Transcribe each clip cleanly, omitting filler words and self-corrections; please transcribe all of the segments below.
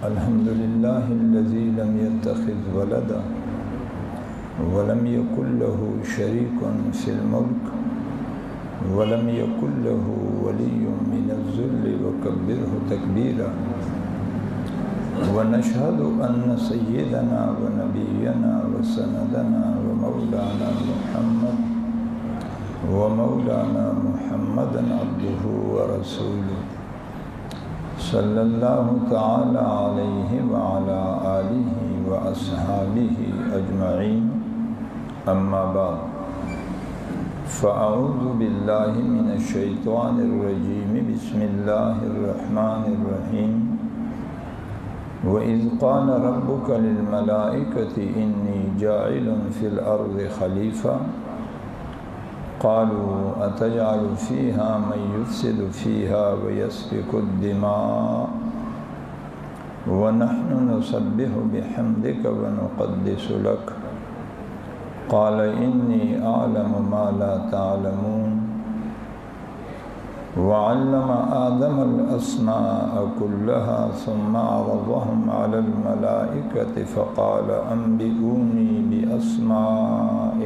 الحمد لله الذي لم يتخذ ولدا ولم يكن له شريك في الملك ولم يكن له ولي من الذل وكبره تكبيرا ونشهد أن سيدنا ونبينا وسندنا ومولانا محمدا عبده ورسوله صلی اللہ تعالی علیہ وعلى آلہ وأصحابہ اجمعین اما بعد فاعوذ باللہ من الشیطان الرجیم بسم اللہ الرحمن الرحیم وَإِذْ قَالَ رَبُّكَ لِلْمَلَائِكَةِ إِنِّي جَاعِلٌ فِي الْأَرْضِ خَلِيفَةً قالوا أتجعل فيها من يفسد فيها ويسفك الدماء ونحن نسبح بحمدك ونقدس لك قال إني أعلم ما لا تعلمون وعلم آدم الأسماء كلها ثم عرضهم على الملائكة فقال أنبئوني بأسماء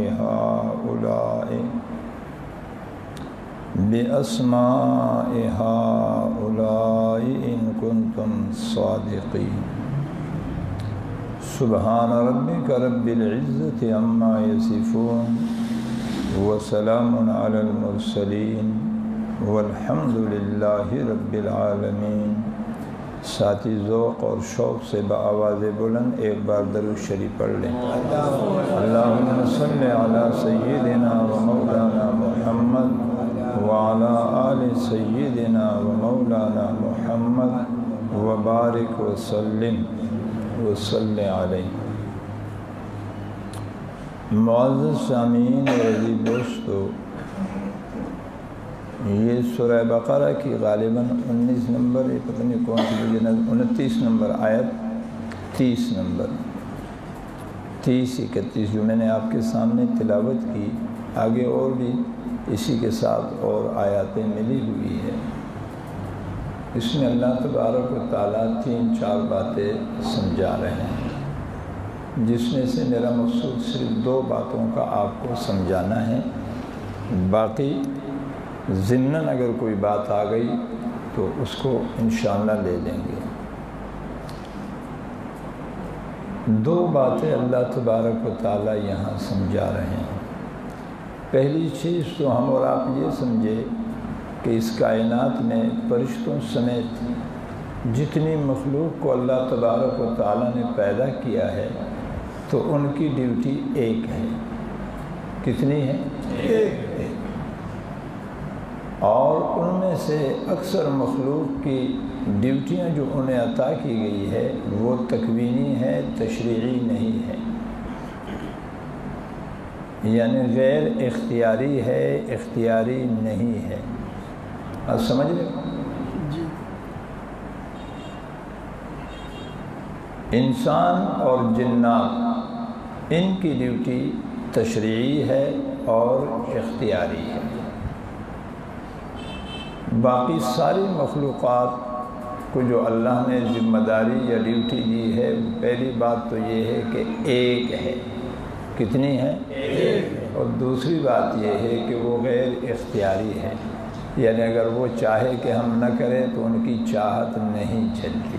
هؤلاء إن كنتم صادقين سبحان ربك رب العزة عما يصفون وسلام على المرسلين والحمد للہ رب العالمین۔ ساتھی ذوق اور شوق سے بآواز بلند ایک بار درود شریف پڑھ لیں۔ اللہم صلی علی سیدنا و مولانا محمد وعلی آل سیدنا و مولانا محمد وبارک وسلم وصلی علیہ۔ معزز سامعین اور عزیز دوستو، یہ سورہ بقرہ کی غالباً 19 نمبر پتہ نہیں کون سی 29 نمبر آیت 30 نمبر 30-31 جو میں نے آپ کے سامنے تلاوت کی، آگے اور بھی اسی کے ساتھ اور آیاتیں ملی ہوئی ہیں۔ اس میں اللہ تبارک و تعالیٰ 3-4 باتیں سمجھا رہے ہیں، جس میں سے میرا مقصود صرف 2 باتوں کا آپ کو سمجھانا ہے، باقی ضمناً اگر کوئی بات آ گئی تو اس کو انشاءاللہ لے لیں گے۔ 2 باتیں اللہ تبارک و تعالیٰ یہاں سمجھا رہے ہیں۔ پہلی چیز تو ہم اور آپ یہ سمجھے کہ اس کائنات میں فرشتوں سمیت جتنی مخلوق کو اللہ تبارک و تعالیٰ نے پیدا کیا ہے تو ان کی ڈیوٹی ایک ہے۔ کتنی ہے؟ ایک۔ اور ان میں سے اکثر مخلوق کی ڈیوٹیاں جو انہیں عطا کی گئی ہے وہ تکوینی ہے، تشریعی نہیں ہے، یعنی غیر اختیاری ہے، اختیاری نہیں ہے۔ آپ سمجھ رہے ہو؟ انسان اور جنات ان کی ڈیوٹی تشریعی ہے اور اختیاری ہے۔ باقی ساری مخلوقات کو جو اللہ نے ذمہ داری یا ڈیوٹی دی ہے، پہلی بات تو یہ ہے کہ ایک ہے۔ کتنی ہے؟ ایک۔ اور دوسری بات یہ ہے کہ وہ غیر اختیاری ہے، یعنی اگر وہ چاہے کہ ہم نہ کریں تو ان کی چاہت نہیں چلتی،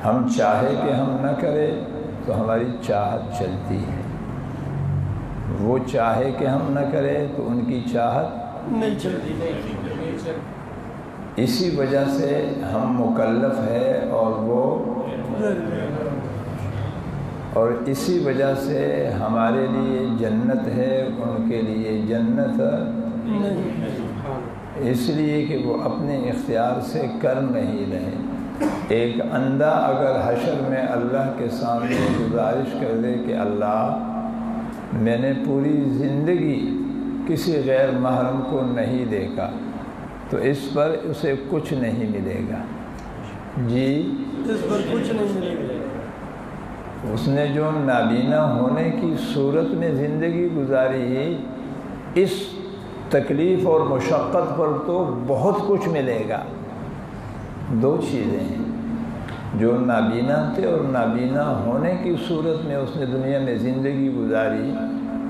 ہم چاہے کہ ہم نہ کریں تو ہماری چاہت چلتی ہے، وہ چاہے کہ ہم نہ کریں تو ان کی چاہت نہیں چلتی۔ اسی وجہ سے ہم مکلف ہے اور اسی وجہ سے ہمارے لیے جنت ہے، ان کے لیے جنت نہیں، اس لیے کہ وہ اپنے اختیار سے کر نہیں رہے۔ ایک اندھا اگر حشر میں اللہ کے سامنے گزارش کر دے کہ اللہ میں نے پوری زندگی کسی غیر محرم کو نہیں دیکھا تو اس پر اسے کچھ نہیں ملے گا، جی اس پر کچھ نہیں ملے گا۔ اس نے جو نابینا ہونے کی صورت میں زندگی گزاری ہے، اس تکلیف اور مشقت پر تو بہت کچھ ملے گا۔ 2 چیزیں ہیں، جو نابینا تھے اور نابینا ہونے کی صورت میں اس نے دنیا میں زندگی گزاری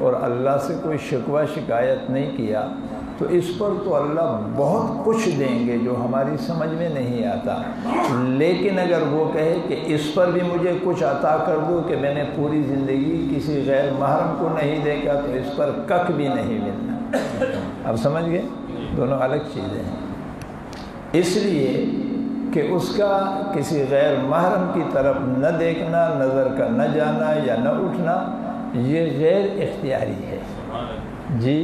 اور اللہ سے کوئی شکوہ شکایت نہیں کیا، تو اس پر تو اللہ بہت کچھ دیں گے جو ہماری سمجھ میں نہیں آتا۔ لیکن اگر وہ کہے کہ اس پر بھی مجھے کچھ عطا کر دو کہ میں نے پوری زندگی کسی غیر محرم کو نہیں دیکھا، تو اس پر کک بھی نہیں ملنا۔ اب سمجھ گئے؟ دونوں الگ چیزیں ہیں۔ اس لیے کہ اس کا کسی غیر محرم کی طرف نہ دیکھنا، نظر کا نہ جانا یا نہ اٹھنا، یہ غیر اختیاری ہے جی۔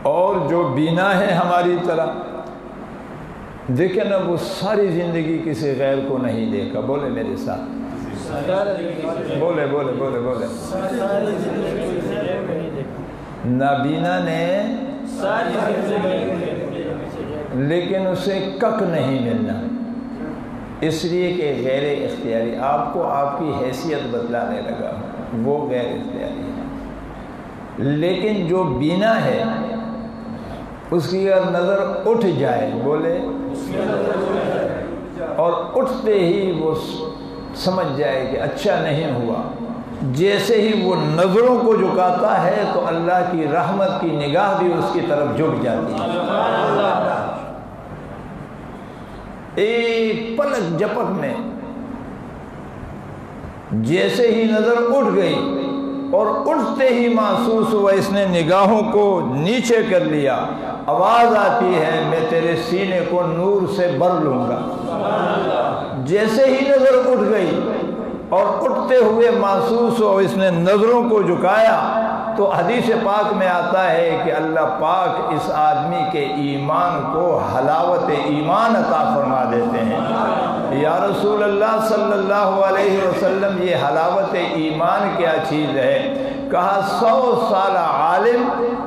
اور جو بینا ہے ہماری طرح، دیکھیں نا، وہ ساری زندگی کسی غیر کو نہیں دیکھا۔ بولے میرے ساتھ، بولے بولے بولے بولے۔ نابینا نے لیکن اسے کک نہیں ملنا، اس لیے کہ غیر اختیاری۔ آپ کو آپ کی حیثیت بتلانے لگا، وہ غیر اختیاری ہے۔ لیکن جو بینا ہے اس کی اگر نظر اٹھ جائے، بولے، اور اٹھتے ہی وہ سمجھ جائے کہ اچھا نہیں ہوا، جیسے ہی وہ نظروں کو جھکاتا ہے تو اللہ کی رحمت کی نگاہ بھی اس کی طرف جھک جاتی ہے۔ ایک پلک جھپک میں جیسے ہی نظر اٹھ گئی اور اٹھتے ہی محسوس ہوا اس نے نگاہوں کو نیچے کر لیا، آواز آتی ہے میں تیرے سینے کو نور سے بھر لوں گا۔ جیسے ہی نظر اٹھ گئی اور اٹھتے ہوئے محسوس ہوا اس نے نظروں کو جھکایا، تو حدیث پاک میں آتا ہے کہ اللہ پاک اس آدمی کے ایمان کو حلاوت ایمان عطا فرما دیتے ہیں۔ یا رسول اللہ صلی اللہ علیہ وسلم، یہ حلاوت ایمان کیا چیز ہے؟ کہا 100 سال عالم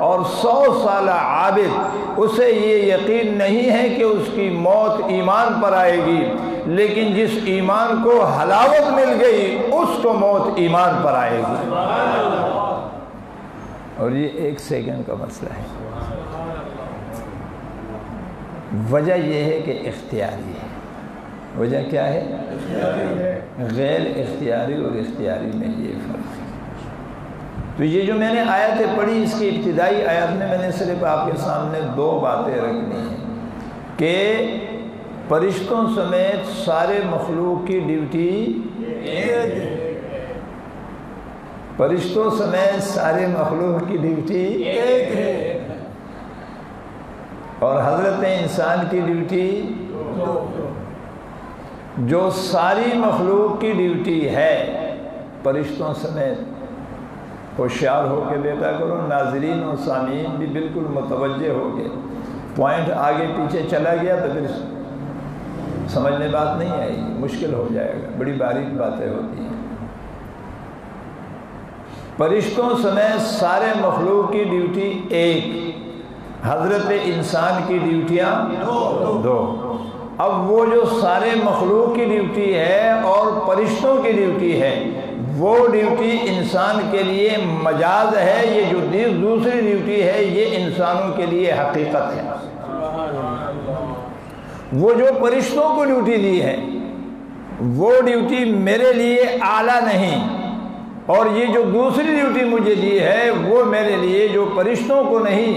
اور 100 سال عابد، اسے یہ یقین نہیں ہے کہ اس کی موت ایمان پر آئے گی، لیکن جس ایمان کو حلاوت مل گئی اس کو موت ایمان پر آئے گی۔ اور یہ 1 سیکنڈ کا مسئلہ ہے۔ وجہ یہ ہے کہ اختیاری ہے۔ وجہ کیا ہے؟ غیر اختیاری اور اختیاری میں یہ فرق ہے۔ تو یہ جو میں نے آیتیں پڑھی، اس کی ابتدائی آیت میں نے صرف آپ کے سامنے 2 باتیں رکھنی ہیں کہ فرشتوں سمیت سارے مخلوق کی ڈیوٹی ایک ہے۔ فرشتوں سمیت سارے مخلوق کی ڈیوٹی ایک ہے، اور حضرت انسان کی ڈیوٹی 2۔ جو ساری مخلوق کی ڈیوٹی ہے فرشتوں سمیت، ہوشیار ہو کے دیتا کرو، ناظرین و سامعین بھی بالکل متوجہ ہو گئے۔ پوائنٹ آگے پیچھے چلا گیا تو پھر سمجھنے بات نہیں آئے گی، مشکل ہو جائے گا، بڑی باریک باتیں ہوتی ہیں۔ فرشتوں سمیت سارے مخلوق کی ڈیوٹی ایک، حضرت انسان کی ڈیوٹیاں 2۔ اب وہ جو سارے مخلوق کی ڈیوٹی ہے اور فرشتوں کی ڈیوٹی ہے، وہ ڈیوٹی انسان کے لیے مجاز ہے، یہ جو دوسری ڈیوٹی ہے یہ انسانوں کے لیے حقیقت ہے۔ وہ جو فرشتوں کو ڈیوٹی دی ہے وہ ڈیوٹی میرے لیے اعلیٰ نہیں، اور یہ جو دوسری ڈیوٹی مجھے دی ہے وہ میرے لیے جو فرشتوں کو نہیں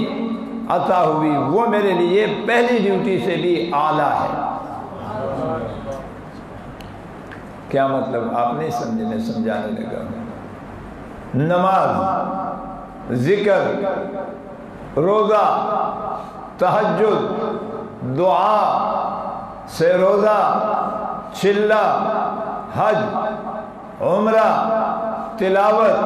عطا ہوئی، وہ میرے لیے پہلی ڈیوٹی سے بھی اعلیٰ ہے۔ کیا مطلب؟ آپ نہیں سمجھے، میں سمجھانے لگا۔ نماز، ذکر، روزہ، تہجد، دعا، سے روزہ، چلہ، حج، عمرہ، تلاوت،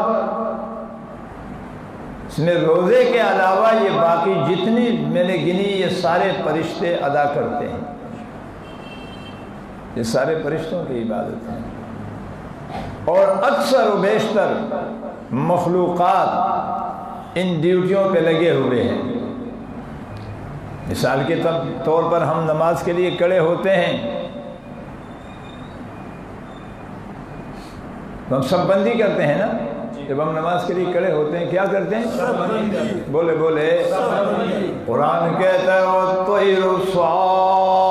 اس میں روزے کے علاوہ یہ باقی جتنی میں نے گنی یہ سارے فرشتے ادا کرتے ہیں، یہ سارے فرشتوں کی عبادت ہے۔ اور اکثر و بیشتر مخلوقات ان ڈیوٹیوں پہ لگے ہوئے ہیں۔ مثال کے طور پر ہم نماز کے لیے کھڑے ہوتے ہیں تو ہم سب بندی کرتے ہیں نا، جب ہم نماز کے لیے کھڑے ہوتے ہیں کیا کرتے ہیں؟ بولے بولے، قرآن کہتا ہے وَالطَّيْرُ صَافَّاتٍ،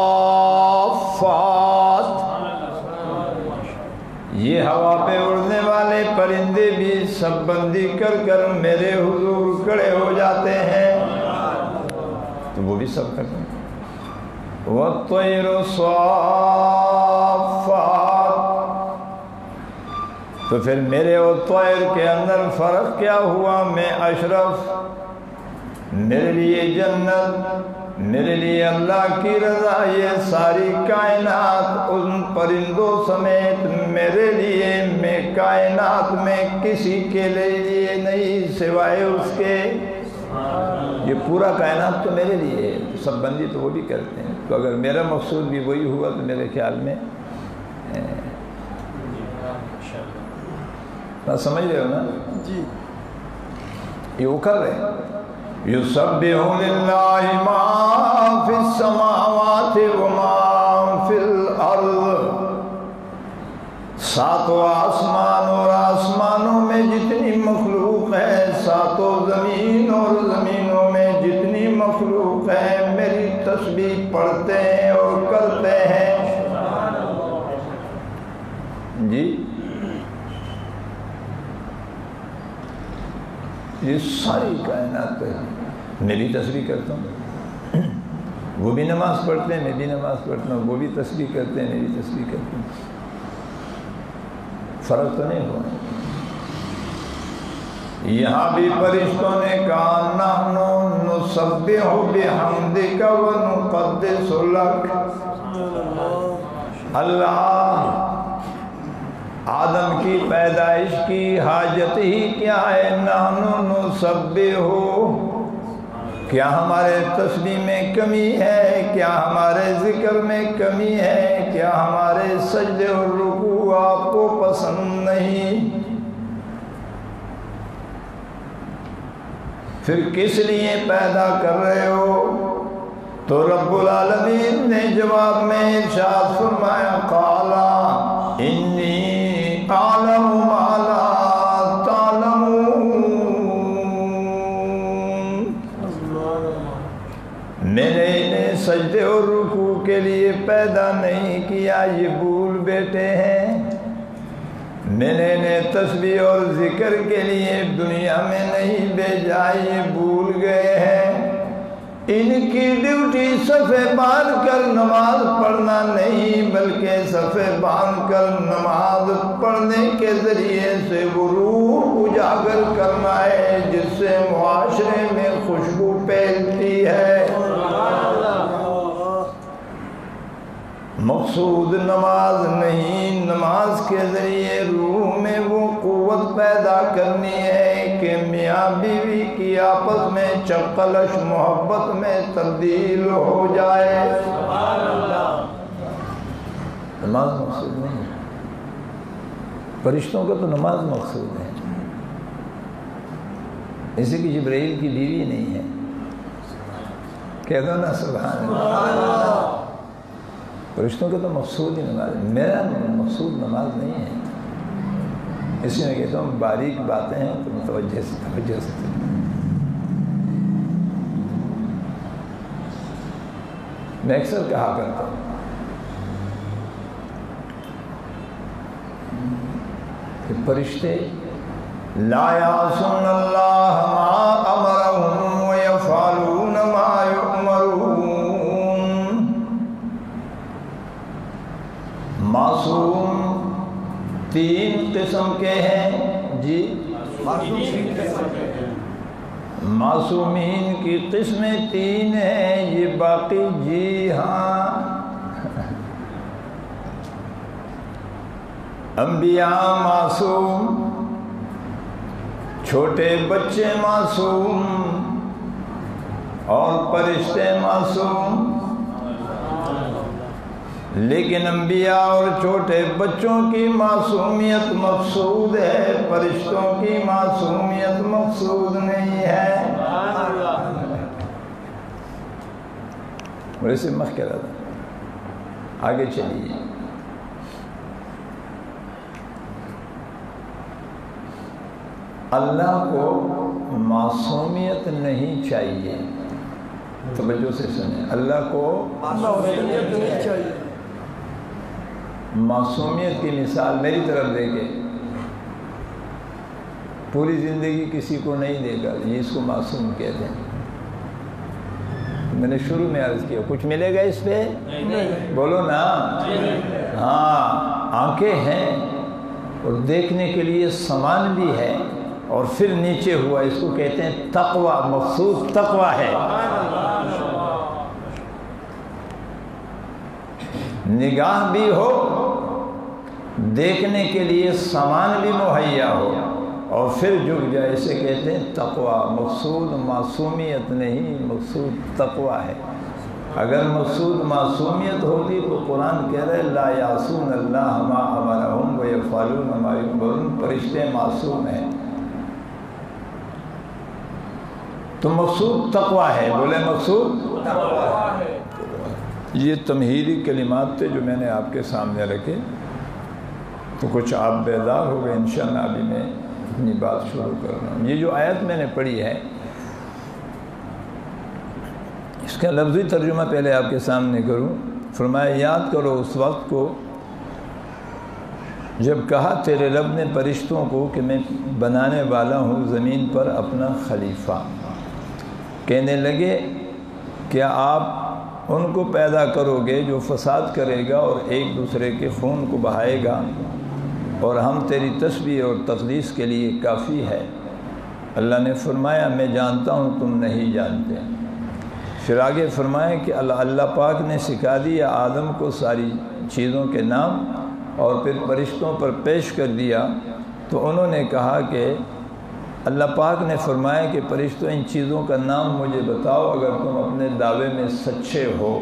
ہوا پہ اڑنے والے پرندے بھی سب بندی کر کر میرے حضور کھڑے ہو جاتے ہیں، تو وہ بھی سب کرتے ہیں۔ وَالطَّيْرُ صَافَّاتٍ، تو پھر میرے اور طیر کے اندر فرق کیا ہوا؟ میں اشرف، میرے لیے جنت، میرے لیے اللہ کی رضا، یہ ساری کائنات ان پرندوں سمیت میرے لیے، میں کائنات میں کسی کے لیے نہیں سوائے اس کے، یہ پورا کائنات تو میرے لیے ہے، سب بندی تو وہ بھی کرتے ہیں، تو اگر میرا مقصود بھی وہی ہوا تو میرے خیال میں سمجھ رہے ہو نا جی؟ یہ وہ کر رہے ہیں یُسَبِّحُ لِلَّهِ مَا فِي السَّمَاوَاتِ وَمَا فِي الْأَرْضِ، ساتوں آسمان اور آسمانوں میں جتنی مخلوق ہے، ساتوں زمین اور زمینوں میں جتنی مخلوق ہے، میری تسبیح پڑھتے ہیں اور کرتے ہیں جی۔ یہ ساری کائنات ہے، میری تسبیح کرتا ہوں، وہ بھی نماز پڑھتے ہیں، میں بھی نماز پڑھتا ہوں، وہ بھی تسبیح کرتے ہیں، میری تسبیح کرتے ہیں، فرق تو نہیں ہوا۔ یہاں بھی فرشتوں نے کہا نحن نسبح بحمدک ونقدس لک، اللہ آدم کی پیدائش کی حاجت ہی کیا ہے؟ نحن نسبح، کیا ہمارے تسبیح میں کمی ہے؟ کیا ہمارے ذکر میں کمی ہے؟ کیا ہمارے سجدے اور رکوع آپ کو پسند نہیں؟ پھر کس لیے پیدا کر رہے ہو؟ تو رب العالمین نے جواب میں ارشاد فرمایا قال انی اعلم ما لا تعلمون، میں نے انہیں سجدے اور رکوع کے لیے پیدا نہیں کیا، یہ بھول بیٹھے ہیں، میں نے انہیں تسبیح اور ذکر کے لیے دنیا میں نہیں بھیجا، یہ بھول گئے ہیں۔ ان کی ڈیوٹی صفے باندھ کر نماز پڑھنا نہیں، بلکہ صفے باندھ کر نماز پڑھنے کے ذریعے سے وہ روح اجاگر کرنا ہے جس سے معاشرے میں خوشبو پھیلتی ہے۔ مقصود نماز نہیں، نماز کے ذریعے روح میں وہ قوت پیدا کرنی ہے کہ میاں بیوی کی آپس میں چکلش محبت میں تبدیل ہو جائے۔ نماز مقصود نہیں، فرشتوں کا تو نماز مقصود ہے، اسی کی جبرائیل کی بیوی نہیں ہے، کہہ دو نا سبحان اللہ۔ فرشتوں کا تو مقصود ہی نماز ہے، میرا مقصود نماز نہیں ہے، اس لیے میں کہتا ہوں باریک باتیں ہیں تو توجہ سے میں اکثر کہا کرتا ہوں کہ فرشتے لا یعصون اللہ ما امرهم ویفعلون ما یؤمرون، معصوم تین قسم کے ہیں جی، معصومین کی قسمیں تین ہیں، یہ باقی جی ہاں انبیاء معصوم، چھوٹے بچے معصوم اور فرشتے معصوم، لیکن انبیاء اور چھوٹے بچوں کی معصومیت مقصود ہے، فرشتوں کی معصومیت مقصود نہیں ہے۔ ویسے مخ کہہ رہا تھا، آگے چلیے۔ اللہ کو معصومیت نہیں چاہیے، توجہ سے سنیں، اللہ کو معصومیت نہیں چاہیے، معصومیت کی مثال میری طرف دیکھے، پوری زندگی کسی کو نہیں دیکھا، یہ اس کو معصوم کہتے ہیں۔ میں نے شروع میں عرض کیا کچھ ملے گا اس پہ؟ بولو نا۔ ہاں، آنکھیں ہیں اور دیکھنے کے لیے سامان بھی ہے، اور پھر نیچے ہوا، اس کو کہتے ہیں تقوی، مقصود تقوی ہے۔ نگاہ بھی ہو، دیکھنے کے لیے سامان بھی مہیا ہو، اور پھر جھک جائے، اسے کہتے ہیں تقوی۔ مقصود معصومیت نہیں، مقصود تقوی ہے۔ اگر مقصود معصومیت ہوتی تو قرآن کہہ رہے لا یعصون اللہ ما امرہم ویفعلون ما یؤمرون، فرشتے معصوم ہیں۔ تو مقصود تقوی ہے، بولے مقصود تقوی ہے۔ یہ تمہیدی کلمات تھے جو میں نے آپ کے سامنے رکھے، تو کچھ آپ بیدار ہو گئے۔ انشاءاللہ ابھی میں اپنی بات شروع کر رہا ہوں۔ یہ جو آیت میں نے پڑھی ہے، اس کا لفظی ترجمہ پہلے آپ کے سامنے کروں۔ فرمایا یاد کرو اس وقت کو جب کہا تیرے رب نے فرشتوں کو کہ میں بنانے والا ہوں زمین پر اپنا خلیفہ۔ کہنے لگے کیا آپ ان کو پیدا کرو گے جو فساد کرے گا اور ایک دوسرے کے خون کو بہائے گا، اور ہم تیری تسبیح اور تقدیس کے لیے کافی ہے۔ اللہ نے فرمایا میں جانتا ہوں تم نہیں جانتے۔ پھر آگے فرمایا کہ اللہ پاک نے سکھا دیا آدم کو ساری چیزوں کے نام، اور پھر فرشتوں پر پیش کر دیا، تو انہوں نے کہا کہ اللہ پاک نے فرمایا کہ فرشتوں ان چیزوں کا نام مجھے بتاؤ اگر تم اپنے دعوے میں سچے ہو۔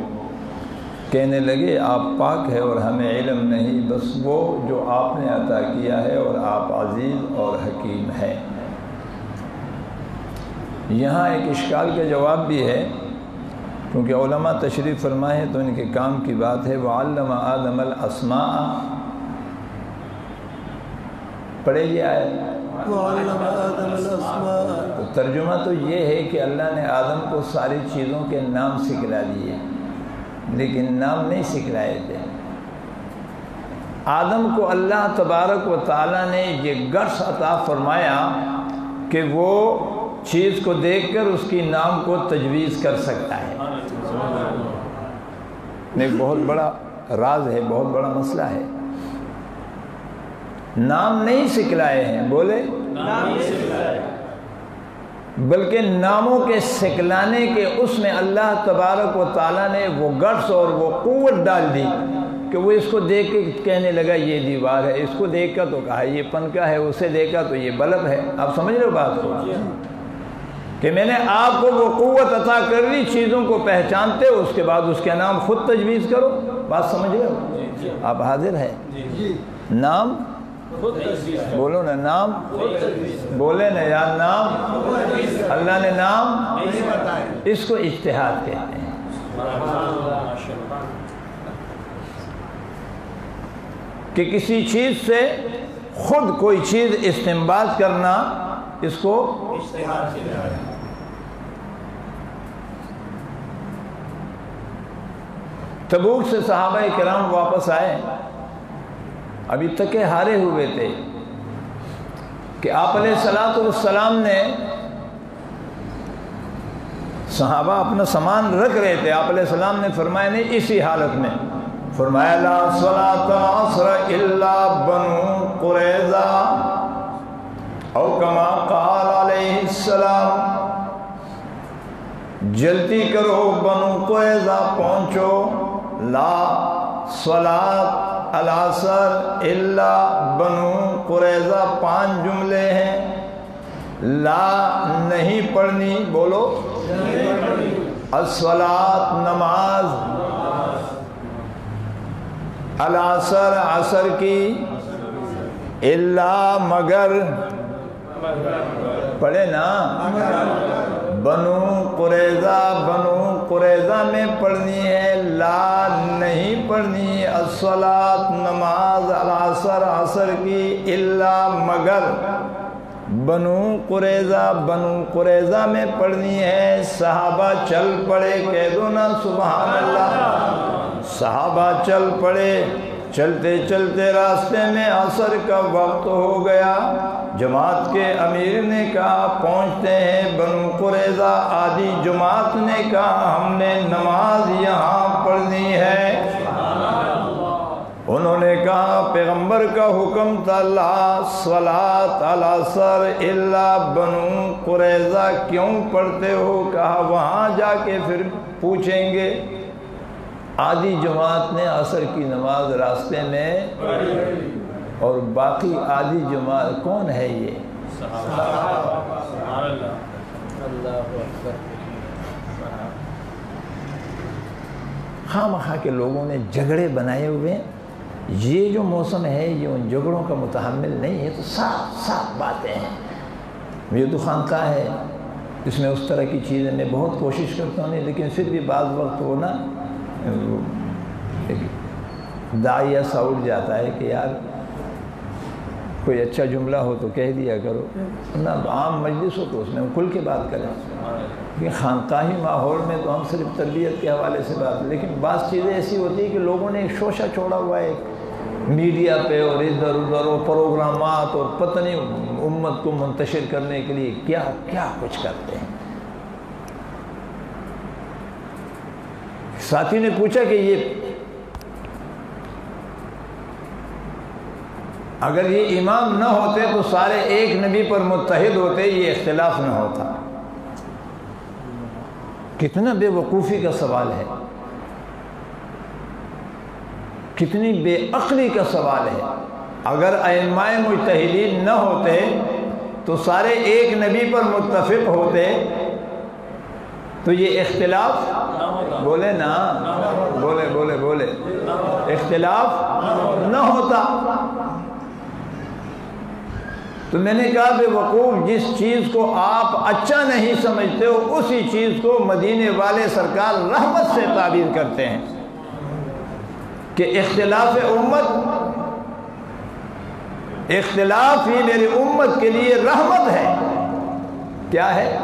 کہنے لگے آپ پاک ہے اور ہمیں علم نہیں، بس وہ جو آپ نے عطا کیا ہے، اور آپ عزیز اور حکیم ہیں۔ یہاں ایک اشکال کا جواب بھی ہے، کیونکہ علماء تشریف فرمائے تو ان کے کام کی بات ہے۔ وَعَلَّمَ آدَمَ الْأَسْمَاءَ، پڑھے یہ آیت۔ وَعَلَّمَ آدَمَ الْأَسْمَاءَ، تو ترجمہ تو یہ ہے کہ اللہ نے آدم کو ساری چیزوں کے نام سکھلا دیے، لیکن نام نہیں سکھلائے تھے۔ آدم کو اللہ تبارک و تعالیٰ نے یہ گٹس عطا فرمایا کہ وہ چیز کو دیکھ کر اس کی نام کو تجویز کر سکتا ہے۔ ایک بہت بڑا راز ہے، بہت بڑا مسئلہ ہے۔ نام نہیں سکھلائے ہیں، بولے نام نہیں سکھلائے، بلکہ ناموں کے سکھلانے کے اس میں اللہ تبارک و تعالیٰ نے وہ گٹس اور وہ قوت ڈال دی کہ وہ اس کو دیکھ کے کہنے لگا یہ دیوار ہے، اس کو دیکھ کر تو کہا یہ پنکھا ہے، اسے دیکھا تو یہ بلب ہے۔ آپ سمجھ رہے ہو بات کو، کہ میں نے آپ کو وہ قوت عطا کر دی چیزوں کو پہچانتے ہو، اس کے بعد اس کے نام خود تجویز کرو۔ بات سمجھ رہے ہو؟ آپ حاضر ہیں؟ نام بولو نا، نام بولے نا یار، نام اللہ نے نام، اس کو اجتہاد کہتے ہیں۔ کہ کسی چیز سے خود کوئی چیز استنباط کرنا، اس کو اجتہاد کہتے ہیں۔ تبوک سے صحابہ کرام واپس آئے، ابھی تکے ہارے ہوئے تھے کہ آپ علیہ السلام نے، صحابہ اپنا سامان رکھ رہے تھے، آپ علیہ السلام نے فرمایا نہیں، اسی حالت میں فرمایا لا صلاۃ العصر الا بنو قریظہ، او کما قال علیہ السلام، جلدی کرو بنو قریظہ پہنچو، لا صلاۃ العصر الا بنو قریظہ، 5 جملے ہیں، لا نہیں پڑھنی، بولو الصلاۃ نماز، العصر عصر کی، الا مگر، پڑھے نا، بنو قریظہ میں پڑھنی ہے، لا نہیں پڑھنی، الصلاۃ نماز، العصر عصر کی، الا مگر بنو قریظہ میں پڑھنی ہے۔ صحابہ چل پڑے، کہہ دو نا سبحان اللہ، صحابہ چل پڑے، چلتے چلتے راستے میں عصر کا وقت ہو گیا۔ جماعت کے امیر نے کہا پہنچتے ہیں بنو قریظہ۔ آدھی جماعت نے کہا ہم نے نماز یہاں پڑھنی ہے۔ انہوں نے کہا پیغمبر کا حکم تھا لا صلاۃ علی العصر الا بنو قریظہ، کیوں پڑھتے ہو؟ کہا وہاں جا کے پھر پوچھیں گے۔ آدھی جماعت نے عصر کی نماز راستے میں، اور باقی آدھی جماعت کون ہے یہ؟ خواہ مخواہ کے لوگوں نے جھگڑے بنائے ہوئے ہیں۔ یہ جو موسم ہے یہ ان جھگڑوں کا متحمل نہیں ہے، تو صاف صاف باتیں ہیں۔ یہ تو خانقاہ ہے، اس میں اس طرح کی چیزیں میں بہت کوشش کرتا ہوں، لیکن پھر بھی بعض وقت وہ نا داعیہ سا اٹھ جاتا ہے کہ یار کوئی اچھا جملہ ہو تو کہہ دیا کرو، نہ عام مجلس ہو تو اس میں کھل کے بات کریں۔ کہ خانقاہی ماحول میں تو ہم صرف تربیت کے حوالے سے بات، لیکن بعض چیزیں ایسی ہوتی ہیں کہ لوگوں نے ایک شوشہ چھوڑا ہوا ہے میڈیا پہ اور ادھر ادھر اور پروگرامات، اور پتہ نہیں امت کو منتشر کرنے کے لیے کیا کیا کچھ کرتے ہیں۔ ساتھی نے پوچھا کہ یہ اگر یہ امام نہ ہوتے تو سارے ایک نبی پر متحد ہوتے، یہ اختلاف نہ ہوتا۔ کتنا بے وقوفی کا سوال ہے، کتنی بے عقلی کا سوال ہے۔ اگر ائمہ مجتہدین نہ ہوتے تو سارے ایک نبی پر متفق ہوتے تو یہ اختلاف بولے نا، بولے بولے بولے اختلاف نہ ہوتا۔ تو میں نے کہا بے وقوف، جس چیز کو آپ اچھا نہیں سمجھتے ہو اسی چیز کو مدینے والے سرکار رحمت سے تعبیر کرتے ہیں کہ اختلاف امت، اختلاف ہی میری امت کے لیے رحمت ہے۔ کیا ہے؟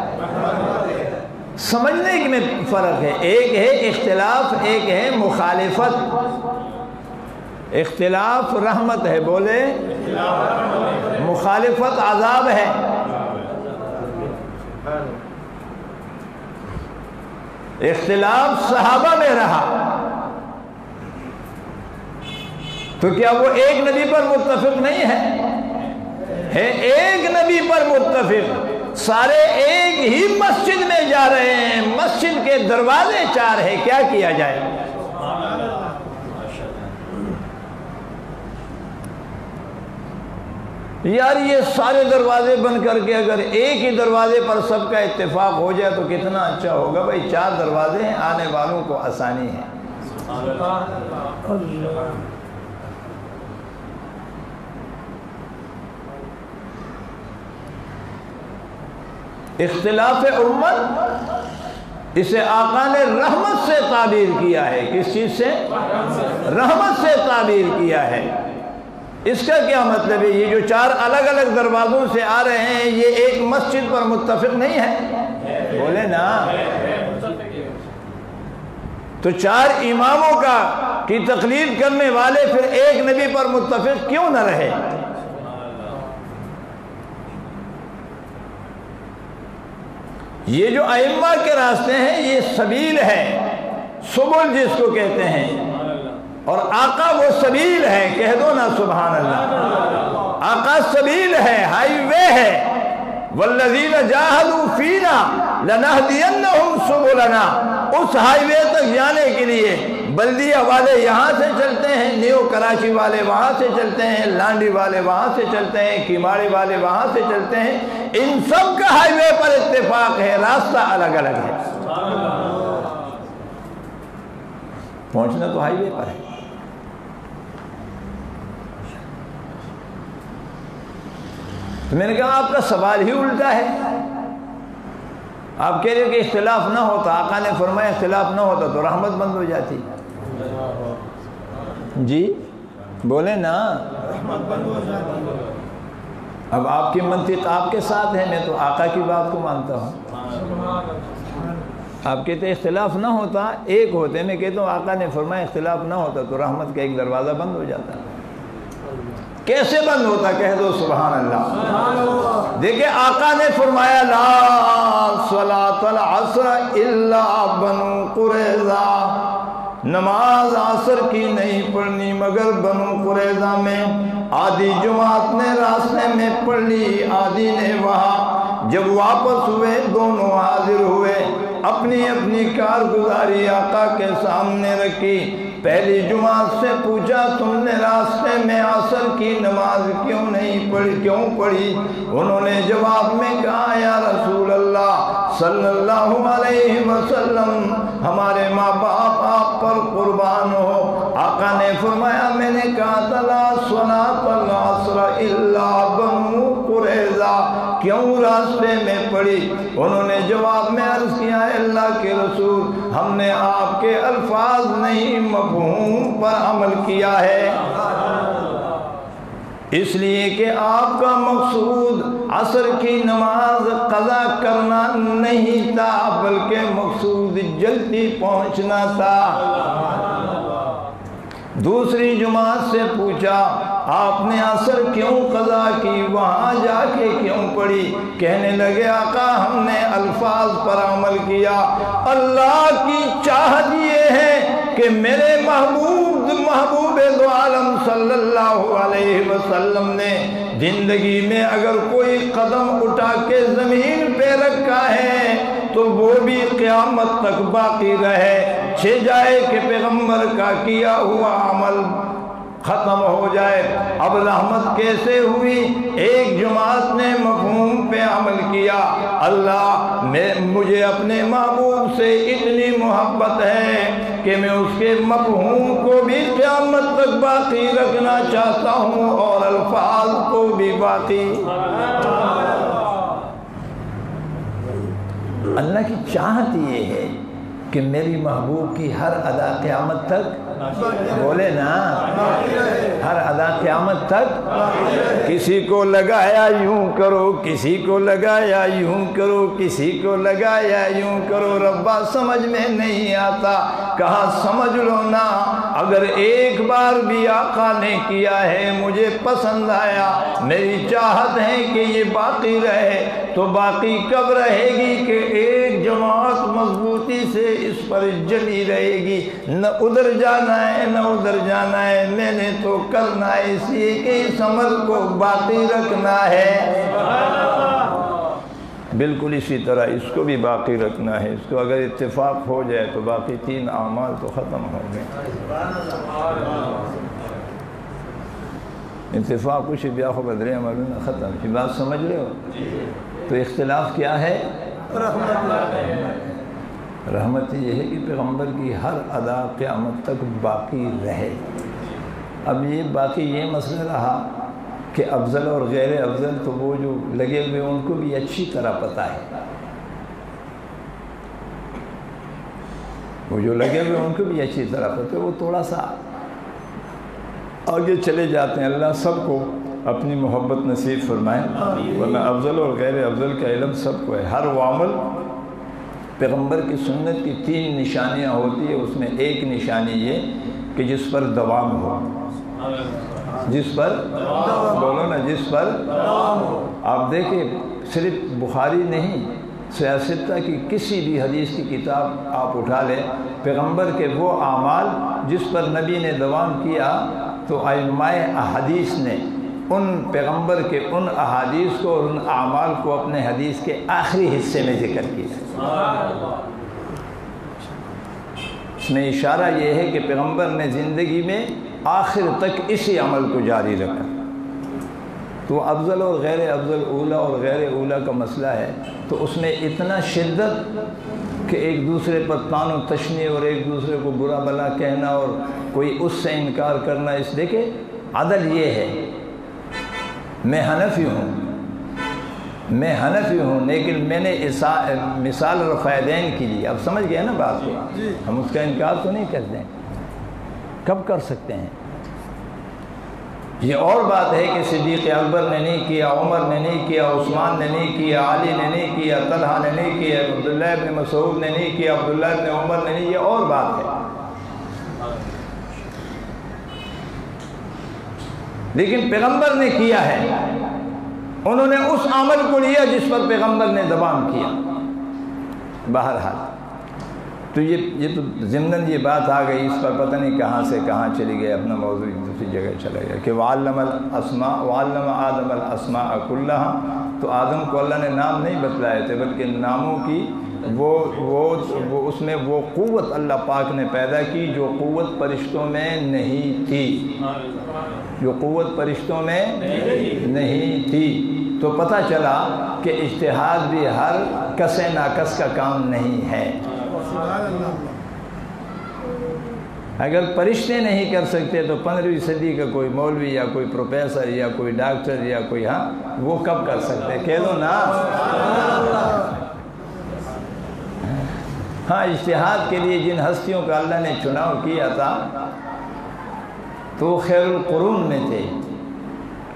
سمجھنے میں فرق ہے، ایک ہے اختلاف، ایک ہے مخالفت۔ اختلاف رحمت ہے، بولے، مخالفت عذاب ہے۔ اختلاف صحابہ میں رہا تو کیا وہ ایک نبی پر متفق نہیں ہے ایک نبی پر متفق، سارے ایک ہی مسجد میں جا رہے ہیں، مسجد کے دروازے چار ہیں، کیا کیا جائے؟ یار یہ سارے دروازے بند کر کے اگر ایک ہی دروازے پر سب کا اتفاق ہو جائے تو کتنا اچھا ہوگا۔ بھائی چار دروازے ہیں، آنے والوں کو آسانی ہے۔ اختلاف امت، اسے آقا نے رحمت سے تعبیر کیا ہے۔ کس چیز سے؟ رحمت سے تعبیر کیا ہے۔ اس کا کیا مطلب ہے؟ یہ جو چار الگ الگ دروازوں سے آ رہے ہیں یہ ایک مسجد پر متفق نہیں ہے، بولے نا۔ تو چار اماموں کی تقلید کرنے والے پھر ایک نبی پر متفق کیوں نہ رہے؟ یہ جو ائمہ کے راستے ہیں یہ سبیل ہے، سبل جس کو کہتے ہیں، اور آقا وہ سبیل ہے، کہہ دو نا سبحان اللہ۔ آقا سبیل ہے، ہائی وے ہے۔ والذین جاہدوا فینا لنہدینہم سبلنا۔ اس ہائی وے تک جانے کے لیے بلدیہ والے یہاں سے چلتے ہیں، نیو کراچی والے وہاں سے چلتے ہیں، لانڈی والے وہاں سے چلتے ہیں، کیماڑی والے وہاں سے چلتے ہیں، ان سب کا ہائی وے پر اتفاق ہے، راستہ الگ الگ ہے، پہنچنا تو ہائی وے پر ہے۔ تو میں نے کہا آپ کا سوال ہی الٹا ہے۔ آپ کہہ رہے کہ اختلاف نہ ہوتا، آقا نے فرمایا اختلاف نہ ہوتا تو رحمت بند ہو جاتی۔ جی بولے نا، اب آپ کی منطق آپ کے ساتھ ہے، میں تو آقا کی بات کو مانتا ہوں۔ آپ کہتے اختلاف نہ ہوتا ایک ہوتے، میں کہتا ہوں آقا نے فرمایا اختلاف نہ ہوتا تو رحمت کا ایک دروازہ بند ہو جاتا. کیسے بند ہوتا؟ کہہ دو سبحان اللہ. دیکھیں آقا نے فرمایا لا صلاۃ العصر الا بنو قریظہ، نماز عصر کی نہیں پڑھنی مگر بنو قریظہ میں. آدھی جماعت نے راستے میں پڑھ لی، آدھی نے وہاں. جب واپس ہوئے دونوں حاضر ہوئے، اپنی اپنی کارگزاری آقا کے سامنے رکھی. پہلی جماعت سے پوچھا تم نے راستے میں عصر کی نماز کیوں نہیں پڑھی، کیوں پڑھی؟ انہوں نے جواب میں کہا یا رسول اللہ صلی اللہ علیہ وسلم ہمارے ماں باپ آپ پر قربان ہو. آقا نے فرمایا میں نے کہا تھا لا صلاۃ العصر الا بنو قریظہ، کیوں راستے میں پڑھی؟ انہوں نے جواب میں عرض کیا ہے اللہ کے رسول ہم نے آپ کے الفاظ نہیں مفہوم پر عمل کیا ہے، اس لیے کہ آپ کا مقصود عصر کی نماز قضا کرنا نہیں تھا بلکہ مقصود جلدی پہنچنا تھا. دوسری جماعت سے پوچھا آپ نے عصر کیوں قضا کی، وہاں جا کے کیوں پڑھی؟ کہنے لگے آقا ہم نے الفاظ پر عمل کیا. اللہ کی چاہت یہ ہے کہ میرے محبوب دو عالم صلی اللہ علیہ وسلم نے زندگی میں اگر کوئی قدم اٹھا کے زمین پہ رکھا ہے تو وہ بھی قیامت تک باقی رہے، چھے جائے کہ پیغمبر کا کیا ہوا عمل ختم ہو جائے. اب رحمت کیسے ہوئی؟ ایک جماعت نے مفہوم پہ عمل کیا. اللہ مجھے اپنے محبوب سے اتنی محبت ہے کہ میں اس کے مفہوم کو بھی قیامت تک باقی رکھنا چاہتا ہوں اور الفاظ کو بھی باقی. اللہ کی چاہت یہ ہے کہ میری محبوب کی ہر ادا قیامت تک، بولے نا، ہر ادا قیامت تک. کسی کو لگایا یوں کرو، کسی کو لگایا یوں کرو، کسی کو لگایا یوں کرو، ربا سمجھ میں نہیں آتا. کہا سمجھ لو نا، اگر ایک بار بھی آقا نے کیا ہے مجھے پسند آیا، میری چاہت ہے کہ یہ باقی رہے، تو باقی کب رہے گی کہ ایک جماعت مضبوطی سے اس پر جمی رہے گی. نہ ادھر جانا ہے نہ ادھر جانا ہے، میں نے تو کرنا ہے اس لیے کہ اس عمل کو باقی رکھنا ہے. بالکل اسی طرح اس کو بھی باقی رکھنا ہے. اس کو اگر اتفاق ہو جائے تو باقی 3 اعمال تو ختم ہو گئے. اتفاق کچھ بیا خو بدرے عمل ختم. یہ بات سمجھ رہے ہو؟ تو اختلاف کیا ہے؟ رحمت یہ ہے کہ پیغمبر کی ہر ادا قیامت تک باقی رہے. اب یہ باقی یہ مسئلہ رہا کہ افضل اور غیر افضل تو وہ جو لگے ہوئے ان کو بھی اچھی طرح پتہ ہے، وہ جو لگے ہوئے ان کو بھی اچھی طرح پتہ ہے. وہ تھوڑا سا آگے چلے جاتے ہیں. اللہ سب کو اپنی محبت نصیب فرمائے، ورنہ افضل اور غیر افضل کا علم سب کو ہے. ہر وہ عمل پیغمبر کی سنت کی 3 نشانیاں ہوتی ہیں، اس میں ایک نشانی یہ کہ جس پر دوام ہو. جس پر بولو نا، جس پر آپ دیکھیں صرف بخاری نہیں، سیاستہ کی کسی بھی حدیث کی کتاب آپ اٹھا لیں، پیغمبر کے وہ اعمال جس پر نبی نے دوام کیا تو ائمہ احادیث نے ان پیغمبر کے ان احادیث کو اور ان اعمال کو اپنے حدیث کے آخری حصے میں ذکر کیا. اس میں اشارہ یہ ہے کہ پیغمبر نے زندگی میں آخر تک اسی عمل کو جاری رکھا. تو افضل اور غیر افضل، اولا اور غیر اولا کا مسئلہ ہے، تو اس میں اتنا شدت کہ ایک دوسرے پر طعن و تشنیع اور ایک دوسرے کو برا بھلا کہنا اور کوئی اس سے انکار کرنا. اس دیکھیں عدل یہ ہے، میں حنفی ہوں لیکن میں نے مثال رفیدین کی لی. اب سمجھ گئے نا بات کو؟ ہم اس کا انکار تو نہیں کرتے ہیں. کب کر سکتے ہیں؟ یہ اور بات ہے کہ صدیق اکبر نے نہیں کیا، عمر نے نہیں کیا، عثمان نے نہیں کیا، علی نے نہیں کیا، طلحہ نے نہیں کیا، عبداللہ ابن مسعود نے نہیں کیا، عبداللہ ابن عمر نے نہیں، یہ اور بات ہے۔ لیکن پیغمبر نے کیا ہے، انہوں نے اس عمل کو لیا جس پر پیغمبر نے زبان کیا۔ بہرحال تو یہ تو ضمناً یہ بات آ گئی، اس پر پتہ نہیں کہاں سے کہاں چلی گئی، اپنا موضوع دوسری جگہ چلا گیا کہ وعلم آدم الاسماء کلها، تو آدم کو اللہ نے نام نہیں بتلائے تھے بلکہ ناموں کی وہ اس میں وہ قوت اللہ پاک نے پیدا کی جو قوت فرشتوں میں نہیں تھی، جو قوت فرشتوں میں نہیں تھی۔ تو پتہ چلا کہ اجتہاد بھی ہر کس ناکس کا کام نہیں ہے۔ اگر فرشتے نہیں کر سکتے تو 15ویں صدی کا کوئی مولوی یا کوئی پروفیسر یا کوئی ڈاکٹر یا کوئی وہ کب کر سکتے؟ کہہ دو نا۔ ہاں، اجتہاد کے لیے جن ہستیوں کا اللہ نے چناؤ کیا تھا تو وہ خیر القرون میں تھے۔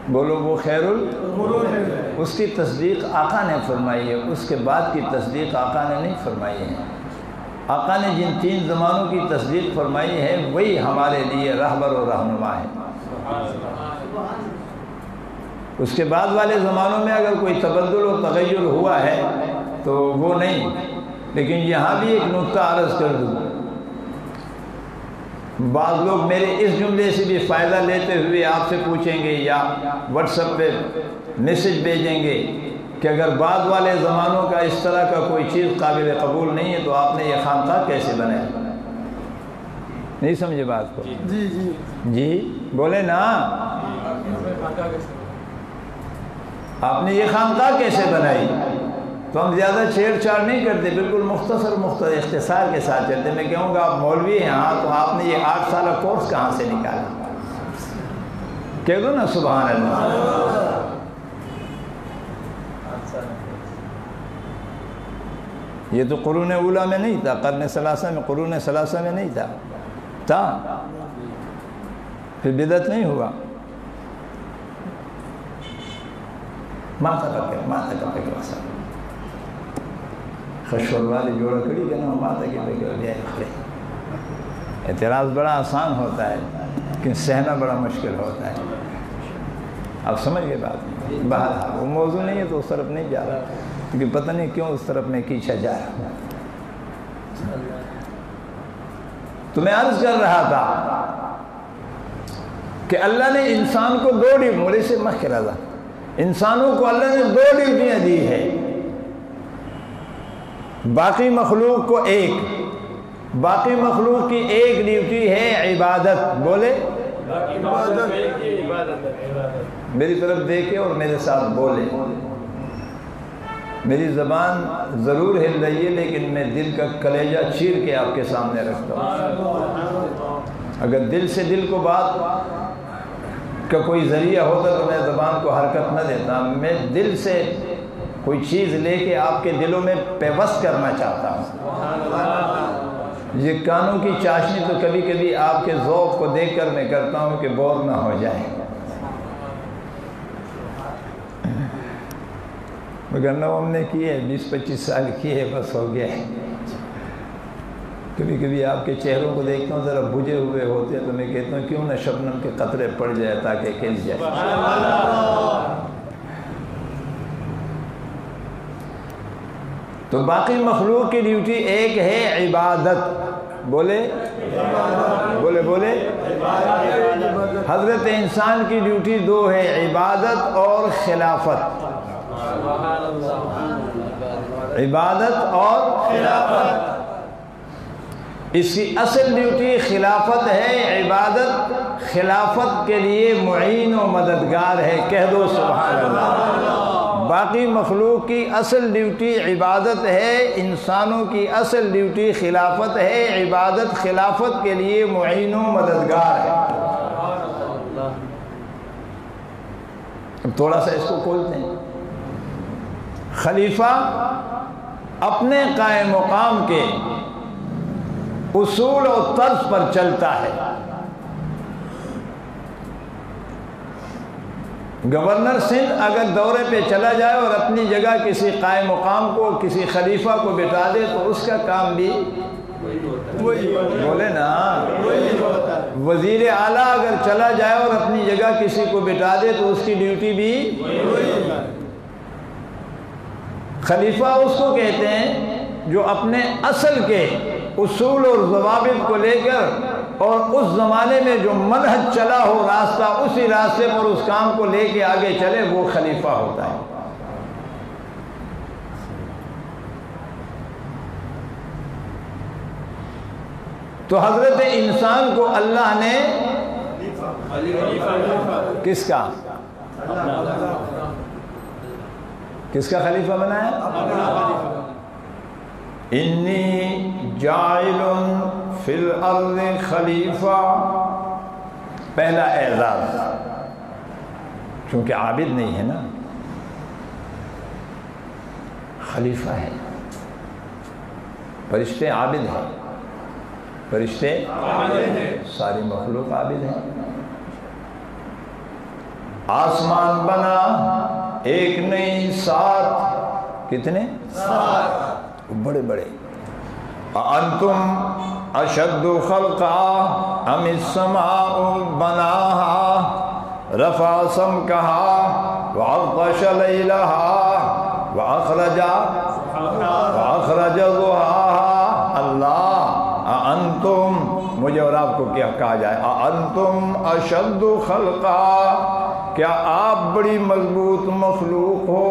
بولو وہ خیر القرون، اس کی تصدیق آقا نے فرمائی ہے، اس کے بعد کی تصدیق آقا نے نہیں فرمائی ہے۔ آقا نے جن 3 زمانوں کی تصدیق فرمائی ہے وہی ہمارے لیے رہبر و رہنما ہے۔ اس کے بعد والے زمانوں میں اگر کوئی تبدل و تغیر ہوا ہے تو وہ نہیں۔ لیکن یہاں بھی ایک نقطہ عرض کر دوں، بعض لوگ میرے اس جملے سے بھی فائدہ لیتے ہوئے آپ سے پوچھیں گے یا واٹس ایپ پہ میسج بھیجیں گے کہ اگر بعد والے زمانوں کا اس طرح کا کوئی چیز قابل قبول نہیں ہے تو آپ نے یہ خانقاہ کیسے بنایا؟ نہیں سمجھے بات کو؟ جی بولے نا، آپ نے یہ خانقاہ کیسے بنائی؟ تو ہم زیادہ چھیڑ چھاڑ نہیں کرتے، بالکل مختصر اختصار کے ساتھ چلتے۔ میں کہوں گا آپ مولوی ہیں، ہاں تو آپ نے یہ 8 سالہ کورس کہاں سے نکالا؟ کہہ دو نا سبحان اللہ۔ یہ تو قرون اولیٰ میں نہیں تھا، قرن ثلاثہ میں، قرون ثلاثہ میں نہیں تھا پھر بدعت نہیں ہوا۔ ماتا کا واسطہ خشور والی جوڑا کڑی کہ نا ماتا کے بغیر اعتراض بڑا آسان ہوتا ہے لیکن سہنا بڑا مشکل ہوتا ہے۔ آپ سمجھ گئے بات؟ بہرحال وہ موضوع نہیں ہے تو اس طرف نہیں جا رہا، کیونکہ پتہ نہیں کیوں اس طرف میں کھینچا جا رہا ہوں۔ تو میں عرض کر رہا تھا کہ اللہ نے انسان کو 2 ڈیوٹیاں سے مخکرہ تھا، انسانوں کو اللہ نے 2 ڈیوٹیاں دی ہے، باقی مخلوق کو ایک۔ باقی مخلوق کی ایک ڈیوٹی ہے عبادت۔ بولے میری طرف دیکھے اور میرے ساتھ بولے۔ میری زبان ضرور ہل رہی ہے لیکن میں دل کا کلیجہ چیر کے آپ کے سامنے رکھتا ہوں۔ اگر دل سے دل کو بات کا کوئی ذریعہ ہوتا تو میں زبان کو حرکت نہ دیتا۔ میں دل سے کوئی چیز لے کے آپ کے دلوں میں پیوست کرنا چاہتا ہوں۔ یہ کانوں کی چاشنی تو کبھی کبھی آپ کے ذوق کو دیکھ کر میں کرتا ہوں کہ بور نہ ہو جائے، مگر نہ ہم نے کیے 20-25 سال کیے، بس ہو گیا۔ کبھی کبھی آپ کے چہروں کو دیکھتا ہوں ذرا بجھے ہوئے ہوتے ہیں تو میں کہتا ہوں کیوں نہ شبنم کے قطرے پڑ جائے تاکہ کھل جائے۔ تو باقی مخلوق کی ڈیوٹی ایک ہے عبادت۔ بولے بولے حضرت انسان کی ڈیوٹی 2 ہے، عبادت اور خلافت۔ عبادت اور خلافت۔ اس کی اصل ڈیوٹی خلافت ہے، عبادت خلافت کے لیے معین و مددگار ہے۔ کہہ دو سبحان اللہ۔ باقی مخلوق کی اصل ڈیوٹی عبادت ہے، انسانوں کی اصل ڈیوٹی خلافت ہے، عبادت خلافت کے لیے معین و مددگار ہے۔ اب تھوڑا سا اس کو کھولتے ہیں۔ خلیفہ اپنے قائم مقام کے اصول و طرز پر چلتا ہے۔ گورنر سندھ اگر دورے پہ چلا جائے اور اپنی جگہ کسی قائم مقام کو کسی خلیفہ کو بٹھا دے تو اس کا کام بھی بولے نا، وزیر اعلیٰ اگر چلا جائے اور اپنی جگہ کسی کو بٹھا دے تو اس کی ڈیوٹی بھی، خلیفہ اس کو کہتے ہیں جو اپنے اصل کے اصول اور ضوابط کو لے کر اور اس زمانے میں جو منہج چلا ہو راستہ، اسی راستے پر اس کام کو لے کے آگے چلے، وہ خلیفہ ہوتا ہے۔ تو حضرت انسان کو اللہ نے کس کا خلیفہ بنایا؟ انی جاعل فی الارض خلیفہ، پہلا اعزاز، چونکہ عابد نہیں ہے نا، خلیفہ ہے۔ فرشتے عابد ہیں، فرشتے ساری مخلوق عابد ہیں۔ آسمان بنا ایک نہیں، 7، کتنے؟ 7 بڑے بڑے۔ انتم اشد خلقا ام السماء بناها رفع سمكها وعطش ليلها واخرج ضحاها۔ اللہ انتم، مجھے اور آپ کو کیا کہا جائے؟ انتم اشد خلقا، کیا آپ بڑی مضبوط مخلوق ہو،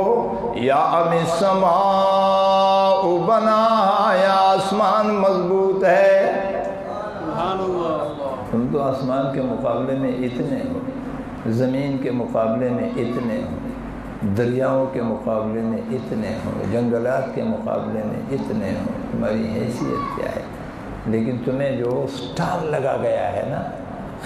یا ام السماء بناها، یا آسمان مضبوط ہے؟ تم تو آسمان کے مقابلے میں اتنے ہو، زمین کے مقابلے میں اتنے ہو، دریاؤں کے مقابلے میں اتنے ہو، جنگلات کے مقابلے میں اتنے ہو، تمہاری حیثیت کیا ہے؟ لیکن تمہیں جو سٹار لگا گیا ہے نا،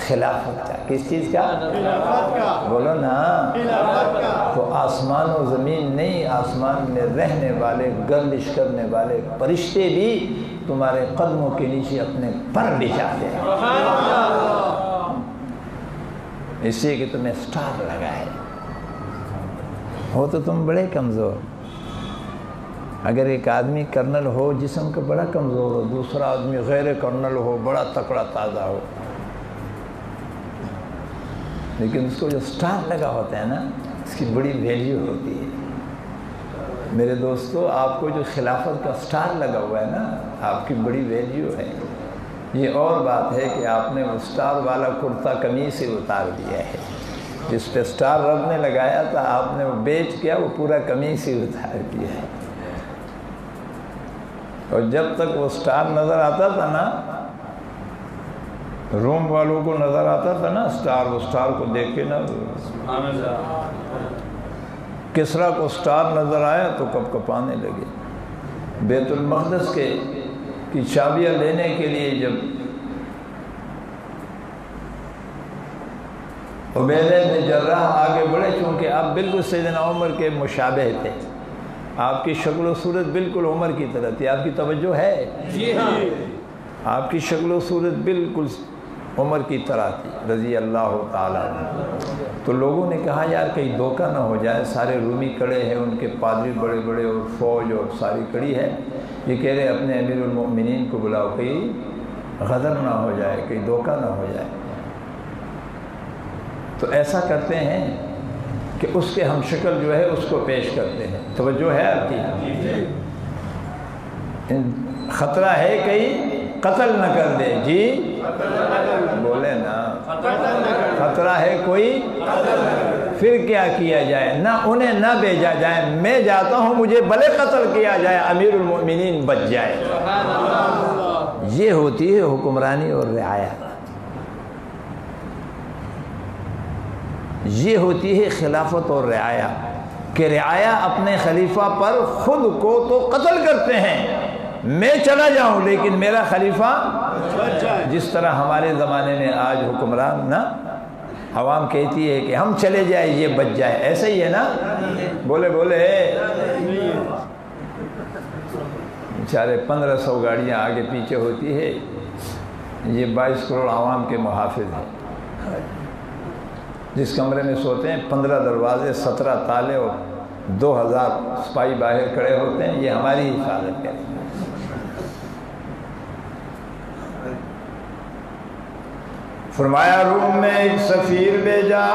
خلافت کا، کس چیز کا؟ خلافت کا، بولو نا، خلافت کا۔ تو آسمان و زمین نہیں، آسمان میں رہنے والے، گردش کرنے والے فرشتے بھی تمہارے قدموں کے نیچے اپنے پر بچھاتے ہیں، اس لیے کہ تمہیں سٹار لگا ہے۔ ہو تو تم بڑے کمزور، اگر ایک آدمی کرنل ہو جسم کا بڑا کمزور ہو، دوسرا آدمی غیر کرنل ہو بڑا تکڑا تازہ ہو، لیکن اس کو جو سٹار لگا ہوتا ہے نا، اس کی بڑی ویلیو ہوتی ہے۔ میرے دوستو، آپ کو جو خلافت کا سٹار لگا ہوا ہے نا، آپ کی بڑی ویلیو ہے۔ یہ اور بات ہے کہ آپ نے وہ سٹار والا کرتا قمیص سے اتار دیا ہے، جس پہ سٹار رب نے لگایا تھا، آپ نے وہ بیچ کیا، وہ پورا قمیص ہی اتار دیا ہے۔ اور جب تک وہ سٹار نظر آتا تھا نا، روم والوں کو نظر آتا تھا نا سٹار، وہ سٹار کو دیکھ کے نا، کسریٰ کو سٹار نظر آیا تو کپ کپانے لگے۔ بیت المقدس کی چابیاں لینے کے لیے جب عبیدہ بن جراح آگے بڑھے، چونکہ آپ بالکل سیدنا عمر کے مشابہ تھے، آپ کی شکل و صورت بالکل عمر کی طرح تھی، آپ کی توجہ ہے؟ جی ہاں، آپ کی شکل و صورت بالکل عمر کی طرح تھی رضی اللہ تعالیٰ عنہ۔ تو لوگوں نے کہا یار کہیں دھوکہ نہ ہو جائے، سارے رومی کھڑے ہیں، ان کے پادری بڑے بڑے اور فوج اور ساری کھڑی ہے، یہ کہہ رہے اپنے امیر المؤمنین کو بلاؤ، کہیں غدر نہ ہو جائے، کہیں دھوکہ نہ ہو جائے۔ تو ایسا کرتے ہیں کہ اس کے ہم شکل جو ہے اس کو پیش کرتے ہیں۔ توجہ ہے آپ کی؟ خطرہ ہے کہیں قتل نہ کر دے، جی بولے نا، خطرہ ہے کوئی، پھر کیا کیا جائے؟ نہ انہیں نہ بھیجا جائے، میں جاتا ہوں، مجھے بھلے قتل کیا جائے، امیر المؤمنین بچ جائے۔ یہ ہوتی ہے حکمرانی اور رعایا، یہ ہوتی ہے خلافت اور رعایا، کہ رعایا اپنے خلیفہ پر خود کو تو قتل کرتے ہیں، میں چلا جاؤں لیکن میرا خلیفہ، جس طرح ہمارے زمانے میں آج حکمران نا عوام کہتی ہے کہ ہم چلے جائیں یہ بچ جائے، ایسا ہی ہے نا؟ بولے بولے بیچارے 1500 گاڑیاں آگے پیچھے ہوتی ہے، یہ 22 کروڑ عوام کے محافظ ہیں، جس کمرے میں سوتے ہیں 15 دروازے، 17 تالے اور 2000 سپاہی باہر کھڑے ہوتے ہیں، یہ ہماری حفاظت کریں گے۔ فرمایا روم میں ایک سفیر بھیجا،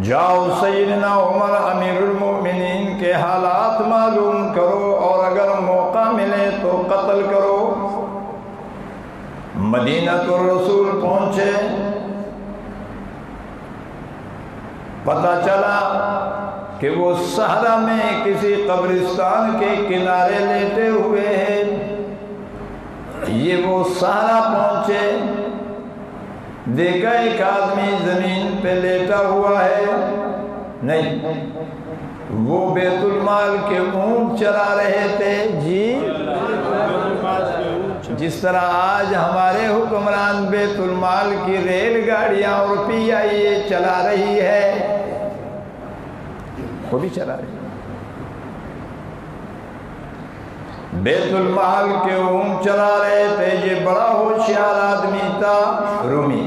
جاؤ سیدنا عمر امیر المومنین کے حالات معلوم کرو اور اگر موقع ملے تو قتل کرو۔ مدینہ الرسول پہنچے، پتہ چلا کہ وہ صحرا میں کسی قبرستان کے کنارے لیٹے ہوئے ہیں۔ یہ وہ صحرا پہنچے، دیکھا ایک آدمی زمین پہ لیٹا ہوا ہے، نہیں، وہ بیت المال کے اونٹ چرا رہے تھے۔ جی، جس طرح آج ہمارے حکمران بیت المال کی ریل گاڑیاں اور پی آئی اے چلا رہی ہے، وہ بھی چلا رہی ہے۔ بیت المال کے اونٹ چلا رہے تھے۔ یہ بڑا ہوشیار آدمی تھا، رومی۔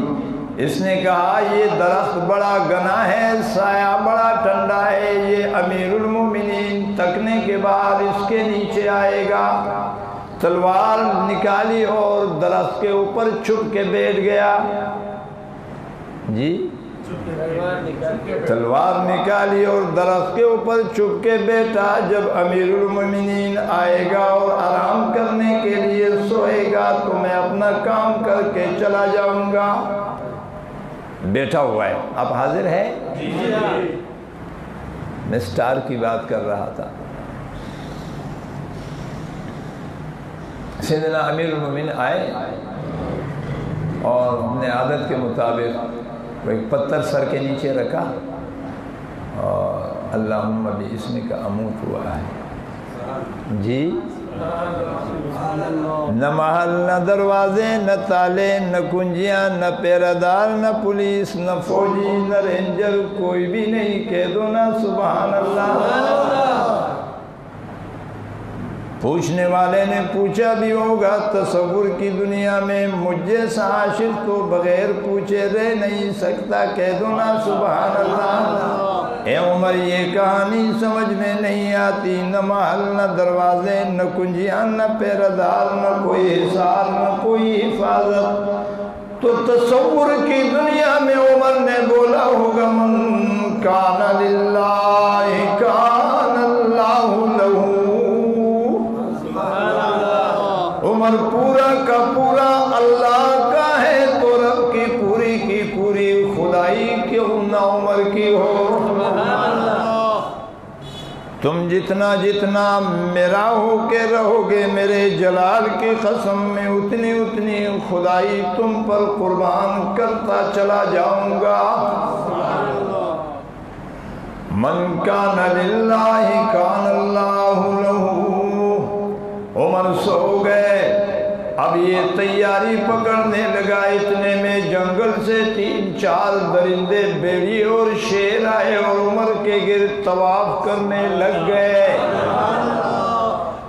اس نے کہا یہ درخت بڑا گنا ہے، سایہ بڑا ٹھنڈا ہے، یہ امیر المومنین تکنے کے بعد اس کے نیچے آئے گا۔ تلوار نکالی اور درخت کے اوپر چھپ کے بیٹھ گیا۔ جی، تلوار نکالی اور درخت کے اوپر چھپ کے بیٹھا۔ جب امیر المومنین آئے گا اور آرام کرنے کے لیے سوئے گا تو میں اپنا کام کر کے چلا جاؤں گا۔ بیٹھا ہوا ہے، اب حاضر ہے؟ میں سٹار کی بات کر رہا تھا۔ سیدنا امیر المومنین آئے اور اپنے عادت کے مطابق وہ ایک پتھر سر کے نیچے رکھا اور اللہم باسمک اموت ہوا ہے۔ جی، نہ محل، نہ دروازے، نہ تالے، نہ کنجیاں، نہ پیرادار، نہ پولیس، نہ فوجی، نہ رینجر، کوئی بھی نہیں۔ کہہ دو نا سبحان اللہ۔ پوچھنے والے نے پوچھا بھی ہوگا، تصور کی دنیا میں مجھ جیسا عاشق تو بغیر پوچھے رہ نہیں سکتا۔ کہہ دو نا سبحان اللہ۔ اے عمر، یہ کہانی سمجھ میں نہیں آتی، نہ محل، نہ دروازے، نہ کنجیاں، نہ پیرادار، نہ کوئی حصار، نہ کوئی حفاظت، تو تصور کی دنیا میں عمر نے بولا ہوگا من کان للہ کان اللہ لہ۔ عمر پورا کا پورا اللہ کا ہے تو رب کی پوری خدائی کیوں نہ عمر کی ہو۔ تم جتنا میرا ہو کے رہو گے، میرے جلال کی قسم میں اتنی خدائی تم پر قربان کرتا چلا جاؤں گا۔ من کان للہ کان اللہ لہ۔ عمر سو گئے۔ اب یہ تیاری پکڑنے لگا، اتنے میں جنگل سے 3-4 درندے، بھیڑی اور شیر آئے اور عمر کے گرد طواف کرنے لگ گئے۔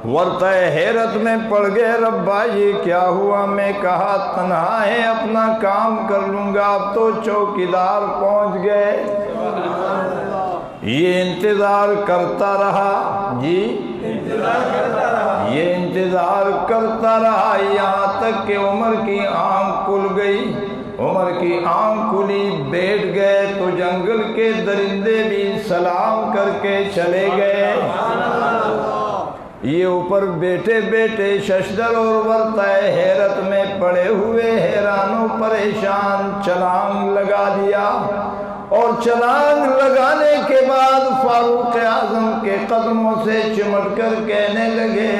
ورطہ حیرت میں پڑ گئے، ربا یہ کیا ہوا؟ میں کہا تنہا ہے، اپنا کام کر لوں گا۔ اب تو چوکیدار پہنچ گئے۔ یہ انتظار کرتا رہا۔ جی، یہ انتظار کرتا رہا یہاں تک کہ عمر کی آنکھ کھل گئی۔ عمر کی آنکھ کھلی، بیٹھ گئے تو جنگل کے درندے بھی سلام کر کے چلے گئے۔ یہ اوپر بیٹھے بیٹھے ششدر اور ورطہ حیرت میں پڑے ہوئے حیران و پریشان چھلانگ لگا دیا، اور چھلانگ لگانے کے بعد فاروق اعظم کے قدموں سے چمٹ کر کہنے لگے،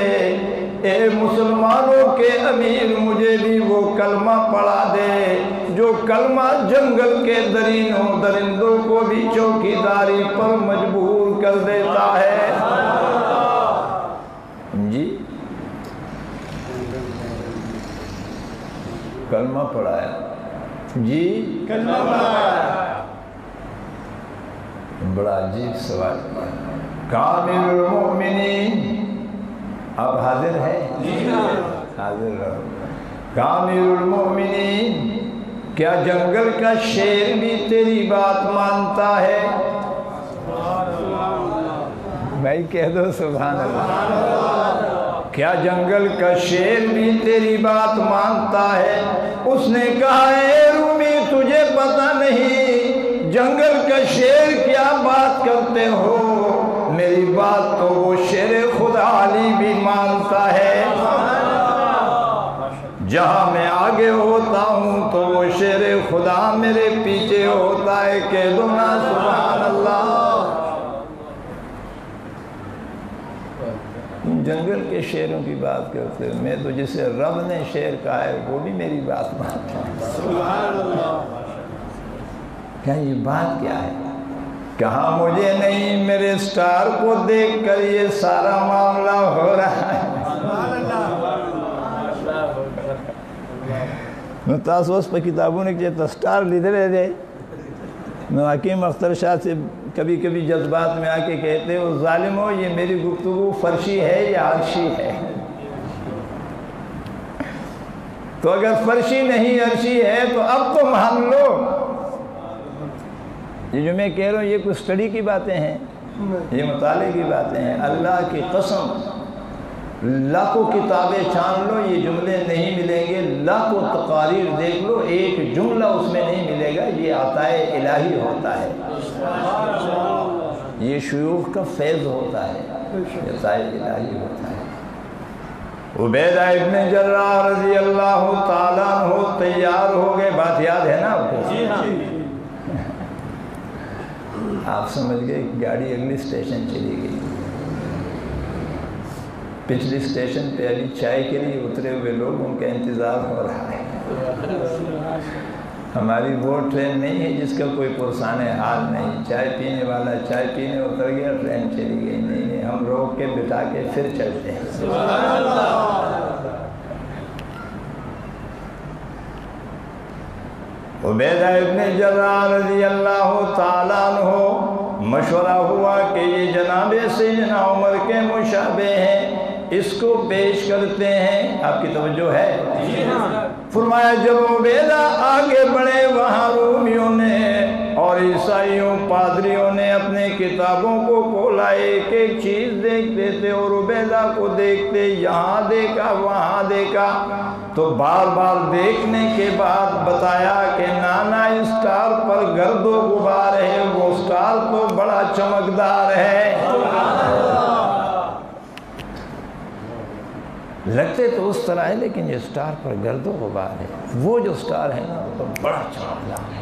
اے مسلمانوں کے امیر، مجھے بھی وہ کلمہ پڑھا دے جو کلمہ جنگل کے درندوں کو بھی چوکیداری پر مجبور کر دیتا ہے۔ جی، کلمہ پڑھایا۔ جی، کلمہ پڑھایا۔ بڑا عجیب سوال۔ کامل المؤمنین اب حاضر ہے؟ حاضر رہو۔ کامل المؤمنین کیا جنگل کا شیر بھی تیری بات مانتا ہے؟ بھائی کہہ دو سبحان اللہ۔ کیا جنگل کا شیر بھی تیری بات مانتا ہے؟ اس نے کہا اے رومی تجھے پتہ نہیں جنگل کا شیر کیا بات کرتے ہو، میری بات تو وہ شیر خدا علی بھی مانتا ہے۔ جہاں میں آگے ہوتا ہوں تو وہ شیر خدا میرے پیچھے ہوتا ہے، کہہ دو نا سبحان اللہ۔ جنگل کے شیروں کی بات کرتے ہو، میں تو جسے رب نے شیر کہا ہے وہ بھی میری بات مانتا ہے۔ سبحان اللہ۔ کیا یہ بات کیا ہے؟ کہا مجھے نہیں، میرے سٹار کو دیکھ کر یہ سارا معاملہ ہو رہا ہے۔ تاسوس پر کتابوں نے کہتا سٹار لیدرے دے، میں حکیم اختر شاہ سے کبھی کبھی جذبات میں آ کے کہتے ہو ظالم ہو یہ میری گفتگو فرشی ہے یا عرشی ہے؟ تو اگر فرشی نہیں عرشی ہے تو اب تو مان لو۔ یہ جو میں کہہ رہا ہوں یہ کوئی سٹڈی کی باتیں ہیں، یہ مطالعے کی باتیں ہیں۔ اللہ کی قسم لاکھوں کتابیں چھان لو یہ جملے نہیں ملیں گے، لاکھوں تقاریر دیکھ لو ایک جملہ اس میں نہیں ملے گا۔ یہ عطائے الہی ہوتا ہے، یہ شیوخ کا فیض ہوتا ہے، یہ عطائے الہی ہوتا ہے۔ عبیدہ ابن جراح رضی اللہ تعالیٰ عنہ تیار ہو گئے، بات یاد ہے نا آپ کو؟ آپ سمجھ گئے گاڑی اگلی اسٹیشن چلی گئی، پچھلی اسٹیشن پہ ابھی چائے کے لیے اترے ہوئے لوگ ان کا انتظار ہو رہا ہے۔ ہماری وہ ٹرین نہیں ہے جس کا کوئی پرسان حال نہیں، چائے پینے والا چائے پینے اتر گیا ٹرین چلی گئی، نہیں، ہم روک کے بٹھا کے پھر چلتے ہیں۔ سبحان اللہ۔ عبیدہ ابن جراح رضی اللہ تعالیٰ عنہ مشورہ ہوا کہ یہ جناب سیدنا عمر کے مشابہ ہیں، اس کو پیش کرتے ہیں۔ آپ کی توجہ ہے؟ فرمایا جب عبیدہ آگے بڑھے وہاں رومیوں نے اور عیسائیوں پادریوں نے اپنے کتابوں کو کھولا، ایک ایک چیز دیکھتے تھے اور عبیدہ کو دیکھتے، یہاں دیکھا وہاں دیکھا، تو بار بار دیکھنے کے بعد بتایا کہ نانا اس سٹار پر گرد و غبار ہے، وہ سٹار تو بڑا چمکدار ہے۔ لگتے تو اس طرح ہے لیکن یہ سٹار پر گرد و غبار ہے، وہ جو سٹار ہے نا وہ تو بڑا چمکدار ہے۔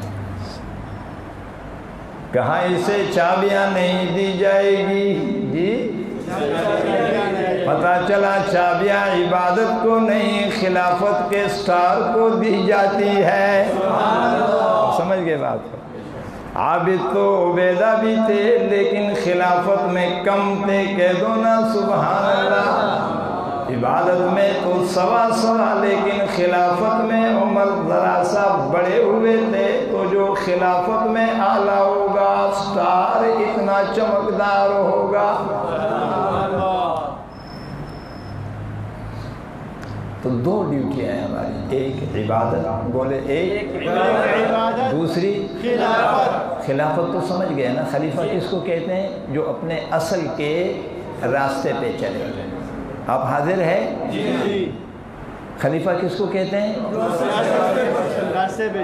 کہاں اسے چابیاں نہیں دی جائے گی؟ جی پتہ چلا چابیاں عبادت کو نہیں خلافت کے سٹار کو دی جاتی ہے۔ سمجھ گئے بات کو؟ عابد تو عبیدہ بھی تھے لیکن خلافت میں کم تھے، کہہ دو نا سبحان اللہ۔ عبادت میں تو سوا لیکن خلافت میں عمر ذرا سا بڑے ہوئے تھے، تو جو خلافت میں اعلیٰ ہوگا سٹار اتنا چمکدار ہوگا۔ تو دو ڈیوٹیاں ہیں ہماری، ایک عبادت، بولے ایک عبادت، دوسری خلافت تو سمجھ گئے نا، خلیفہ کس کو کہتے ہیں؟ جو اپنے اصل کے راستے پہ چلے۔ آپ حاضر ہیں؟ جی۔ خلیفہ کس کو کہتے ہیں؟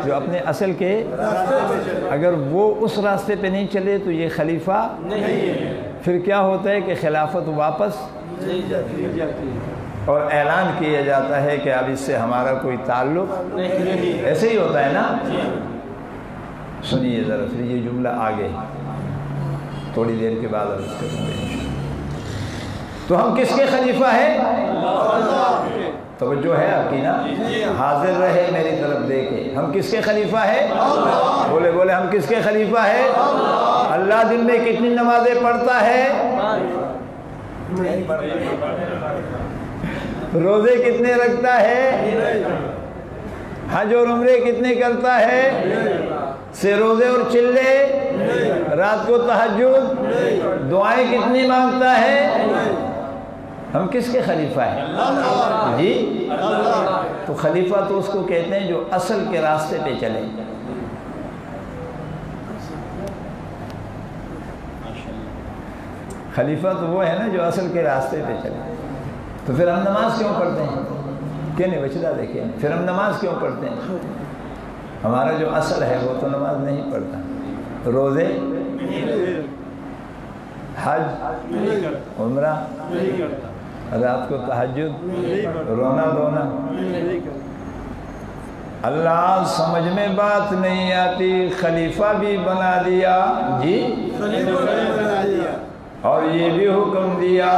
جو اپنے اصل کے، اگر وہ اس راستے پہ نہیں چلے تو یہ خلیفہ نہیں ہے۔ پھر کیا ہوتا ہے کہ خلافت واپس اور اعلان کیا جاتا ہے کہ اب اس سے ہمارا کوئی تعلق نہیں، ایسے ہی ہوتا ہے نا۔ سنیے ذرا پھر یہ جملہ آگے تھوڑی دیر کے بعد عرض کروں گے۔ تو ہم کس کے خلیفہ ہیں؟ توجہ ہے آپ کی نا؟ حاضر رہے میری طرف دیکھے، ہم کس کے خلیفہ ہیں؟ بولے بولے ہم کس کے خلیفہ ہیں؟ اللہ دن میں کتنی نمازیں پڑھتا ہے؟ روزے کتنے رکھتا ہے؟ حج اور عمرے کتنے کرتا ہے؟ سے روزے اور چلے؟ رات کو تہجد؟ دعائیں کتنی مانگتا ہے؟ ہم کس کے خلیفہ ہیں؟ جی، تو خلیفہ تو اس کو کہتے ہیں جو اصل کے راستے پہ چلے۔ خلیفہ تو وہ ہے نا جو اصل کے راستے پہ چلے۔ تو پھر ہم نماز کیوں پڑھتے ہیں؟ کہنے بچڑا دیکھیں، پھر ہم نماز کیوں پڑھتے ہیں؟ ہمارا جو اصل ہے وہ تو نماز نہیں پڑھتا، روزے، حج، عمرہ، رات کو تہجد، رونا دھونا۔ اللہ سمجھ میں بات نہیں آتی، خلیفہ بھی بنا دیا، جی، اور یہ بھی حکم دیا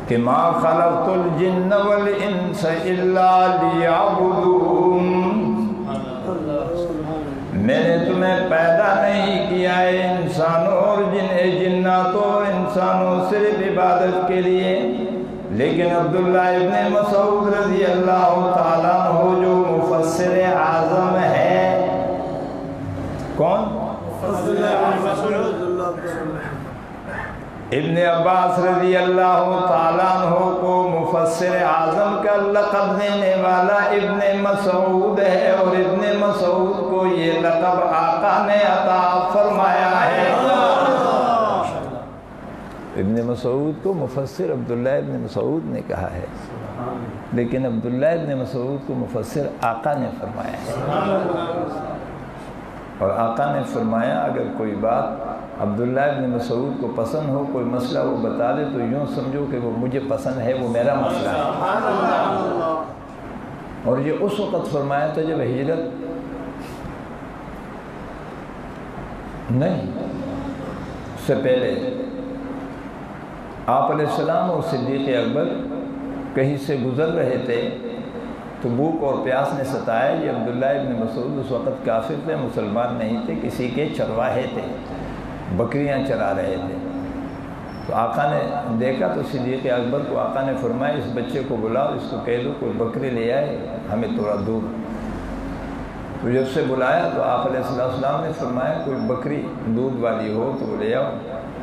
کہ ما خلقت الجن والانس الا لیعبدون، میں نے تمہیں پیدا نہیں کیا ہے انسانوں اور جناتوں اور انسانوں صرف عبادت کے لیے۔ لیکن عبداللہ ابن مسعود رضی اللہ تعالیٰ عنہ جو مفسر اعظم ہے، کون؟ ابن عباس رضی اللہ تعالیٰ عنہ کو مفسر اعظم کا لقب دینے والا ابن مسعود ہے، اور ابن مسعود کو یہ لقب آقا نے عطا فرمایا ہے۔ ابن مسعود کو مفسر عبداللہ ابن مسعود نے کہا ہے، لیکن عبداللہ ابن مسعود کو مفسر آقا نے فرمایا ہے۔ اور آقا نے فرمایا اگر کوئی بات عبداللہ ابن مسعود کو پسند ہو، کوئی مسئلہ وہ بتا دے تو یوں سمجھو کہ وہ مجھے پسند ہے، وہ میرا مسئلہ ہے۔ اور یہ اس وقت فرمایا تھا جب ہجرت نہیں، اس سے پہلے آپ علیہ السلام اور صدیق اکبر کہیں سے گزر رہے تھے تو بھوک اور پیاس نے ستایا۔ یہ عبداللہ ابن مسعود اس وقت کافر تھے، مسلمان نہیں تھے، کسی کے چرواہے تھے، بکریاں چرا رہے تھے۔ تو آقا نے دیکھا تو صدیق اکبر کو آقا نے فرمایا اس بچے کو بلاؤ، اس کو کہہ دو کوئی بکری لے آئے ہمیں تھوڑا دور۔ تو جب سے بلایا تو آپ علیہ السلام نے فرمایا کوئی بکری دودھ والی ہو تو لے آؤ،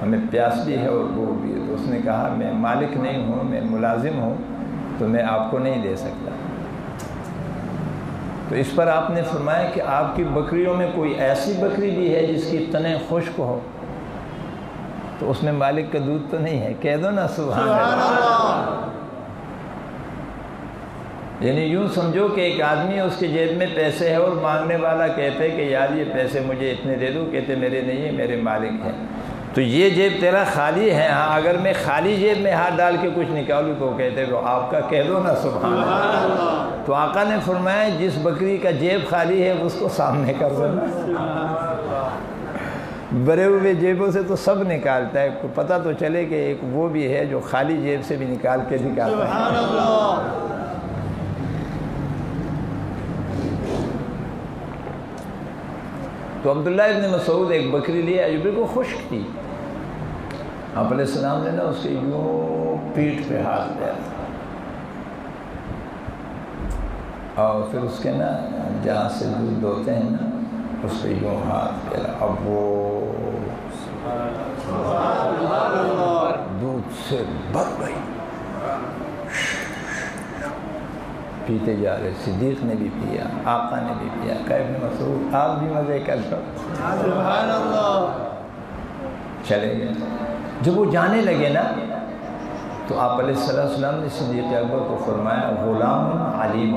ہمیں پیاس بھی ہے اور بھوک بھی ہے۔ تو اس نے کہا میں مالک نہیں ہوں، میں ملازم ہوں، تو میں آپ کو نہیں دے سکتا۔ تو اس پر آپ نے فرمایا کہ آپ کی بکریوں میں کوئی ایسی بکری بھی ہے جس کی تنیں خشک ہو، تو اس میں مالک کا دودھ تو نہیں ہے، کہہ دو نا سبحان اللہ۔ یعنی یوں سمجھو کہ ایک آدمی اس کے جیب میں پیسے ہے اور مانگنے والا کہتے کہ یار یہ پیسے مجھے اتنے دے دو، کہتے میرے نہیں ہے، میرے مالک ہیں۔ تو یہ جیب تیرا خالی ہے، ہاں اگر میں خالی جیب میں ہاتھ ڈال کے کچھ نکالوں تو کہتے وہ آپ کا، کہہ دو نا سبحان اللہ۔ تو آقا نے فرمایا جس بکری کا جیب خالی ہے اس کو سامنے کر دینا۔ بھرے ہوئے جیبوں سے تو سب نکالتا ہے، پتہ تو چلے کہ ایک وہ بھی ہے جو خالی جیب سے بھی نکال کے دکھاتا ہے۔ تو عبداللہ ابن مسعود ایک بکری لیا جو بالکل خشک تھی، آپ علیہ السلام نے نا اس کے یوں پیٹھ پہ ہاتھ دیا اور پھر اس کے نا جہاں سے دودھ دوتے ہیں نا اس پہ یوں ہاتھ پھیرا، اب وہ دودھ سے بھر گئی، پیتے جا رہے۔ صدیق نے بھی پیا، آقا نے بھی پیا، کہ ابن مسعود آپ بھی مزے کر لو، سبحان اللہ۔ چلے گئے، جب وہ جانے لگے نا تو آپ علیہ السلام نے صدیق اکبر کو فرمایا غلام علیم،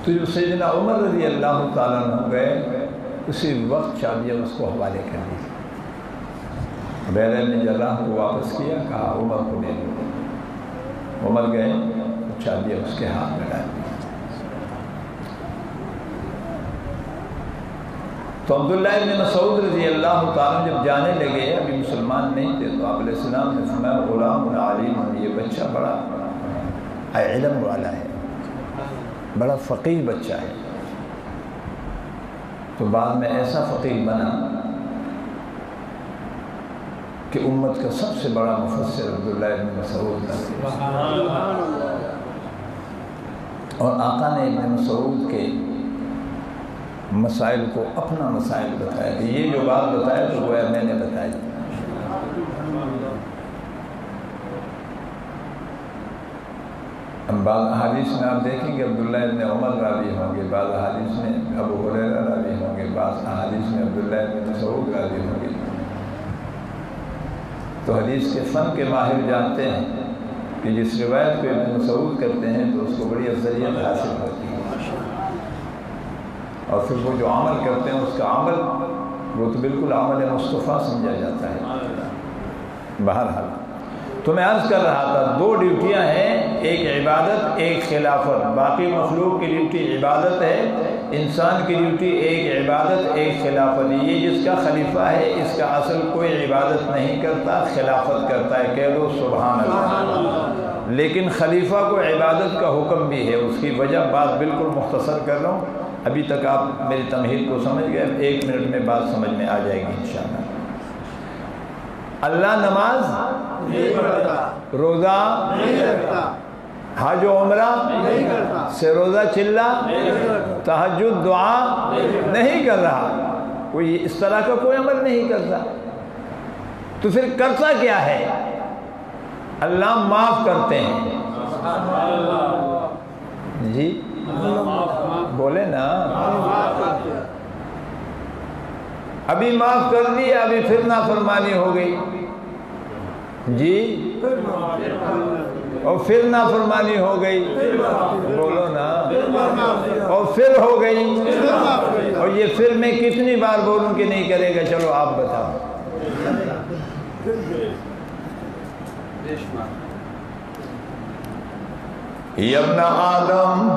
تو جو سیدنا عمر رضی اللہ تعالیٰ عنہ گئے اسی وقت چابیاں اس کو حوالے کر دی. عبیدہ نے جراح کو واپس کیا, کہا عمر کو دے دو. عمر گئے, چابیاں اس کے ہاتھ میں ڈال دی. تو عبداللہ ابن مسعود رضی اللہ تعالیٰ جب جانے لگے, ابھی مسلمان نہیں تھے, تو آپ علیہ السلام نے فرمایا غلام علیم, یہ بچہ بڑا علم والا ہے, بڑا فقیہ بچہ ہے. تو بعد میں ایسا فقیہ بنا کہ امت کا سب سے بڑا مفسر عبداللہ ابن مسعود تھا. اور آقا نے ابن مسعود کے مسائل کو اپنا مسائل بتایا کہ یہ جو بات بتایا تو گویا میں نے بتائی. بعض احادیث میں آپ دیکھیں گے عبداللہ ابن عمر راوی ہوں گے, بعض احادیث میں ابو ہریرہ راوی ہوں گے, بعض احادیث میں عبداللہ ابن مسعود راوی ہوں گے. تو حدیث کے فن کے ماہر جانتے ہیں کہ جس روایت کو ابن مسعود کرتے ہیں تو اس کو بڑی افضلیت حاصل ہوتی ہے, اور پھر وہ جو عمل کرتے ہیں اس کا عمل وہ تو بالکل عمل مصطفیٰ سمجھا جاتا ہے. بہرحال تو میں عرض کر رہا تھا, دو ڈیوٹیاں ہیں, ایک عبادت ایک خلافت. باقی مخلوق کی ڈیوٹی عبادت ہے, انسان کی ڈیوٹی ایک عبادت ایک خلافت. یہ جس کا خلیفہ ہے اس کا اصل کوئی عبادت نہیں کرتا, خلافت کرتا ہے. کہہ دو سبحان اللہ. لیکن خلیفہ کو عبادت کا حکم بھی ہے, اس کی وجہ بات بالکل مختصر کر رہا ہوں. ابھی تک آپ میری تمہید کو سمجھ گئے, 1 منٹ میں بات سمجھ میں آ جائے گی انشاءاللہ. اللہ نماز نہیں پڑھتا, روزہ نہیں رکھتا, حج و عمرہ نہیں کرتا, سے روزہ چلا, تہجد دعا نہیں کر رہا, کوئی اس طرح کا کوئی عمل نہیں کرتا, تو پھر کرتا کیا ہے؟ اللہ معاف کرتے ہیں. جی بولے نا, ابھی معاف کر دی, ابھی پھر نافرمانی ہو گئی. جی اور پھر نافرمانی ہو گئی, بولو نا, اور پھر ہو گئی. اور یہ پھر میں کتنی بار بولوں کہ نہیں کرے گا؟ چلو آپ بتاؤ. یا ابن آدم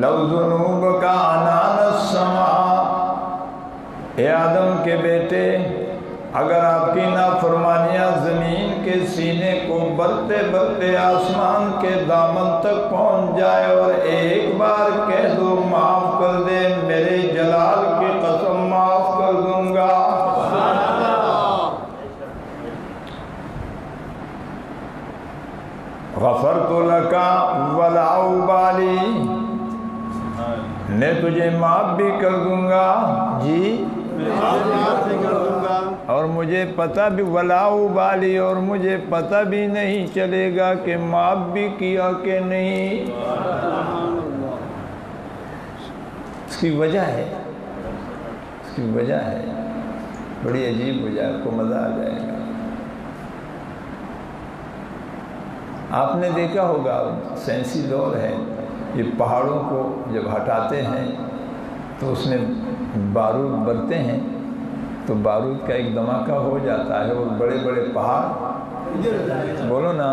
لو ذنوبک عنان السماء, اے آدم کے بیٹے, اگر آپ کی نافرمانیاں زمین کے سینے کو برتے برتے آسمان کے دامن تک پہنچ جائے اور ایک بار کہہ دو معاف کر دے, میرے جلال کی قسم معاف کر دوں گا. غفرت لک ولا ابالی, میں تجھے معاف بھی کر دوں گا. جی اور مجھے پتہ بھی, ولا ابالی, اور مجھے پتہ بھی نہیں چلے گا کہ معاف بھی کیا کہ نہیں. اس کی وجہ ہے, اس کی وجہ ہے بڑی عجیب وجہ, آپ کو مزہ آ جائے گا. آپ نے دیکھا ہوگا سائنسی دور ہے, یہ پہاڑوں کو جب ہٹاتے ہیں تو اس میں بارود برتے ہیں, تو بارود کا ایک دھماکہ ہو جاتا ہے اور بڑے بڑے پہاڑ, بولو نا,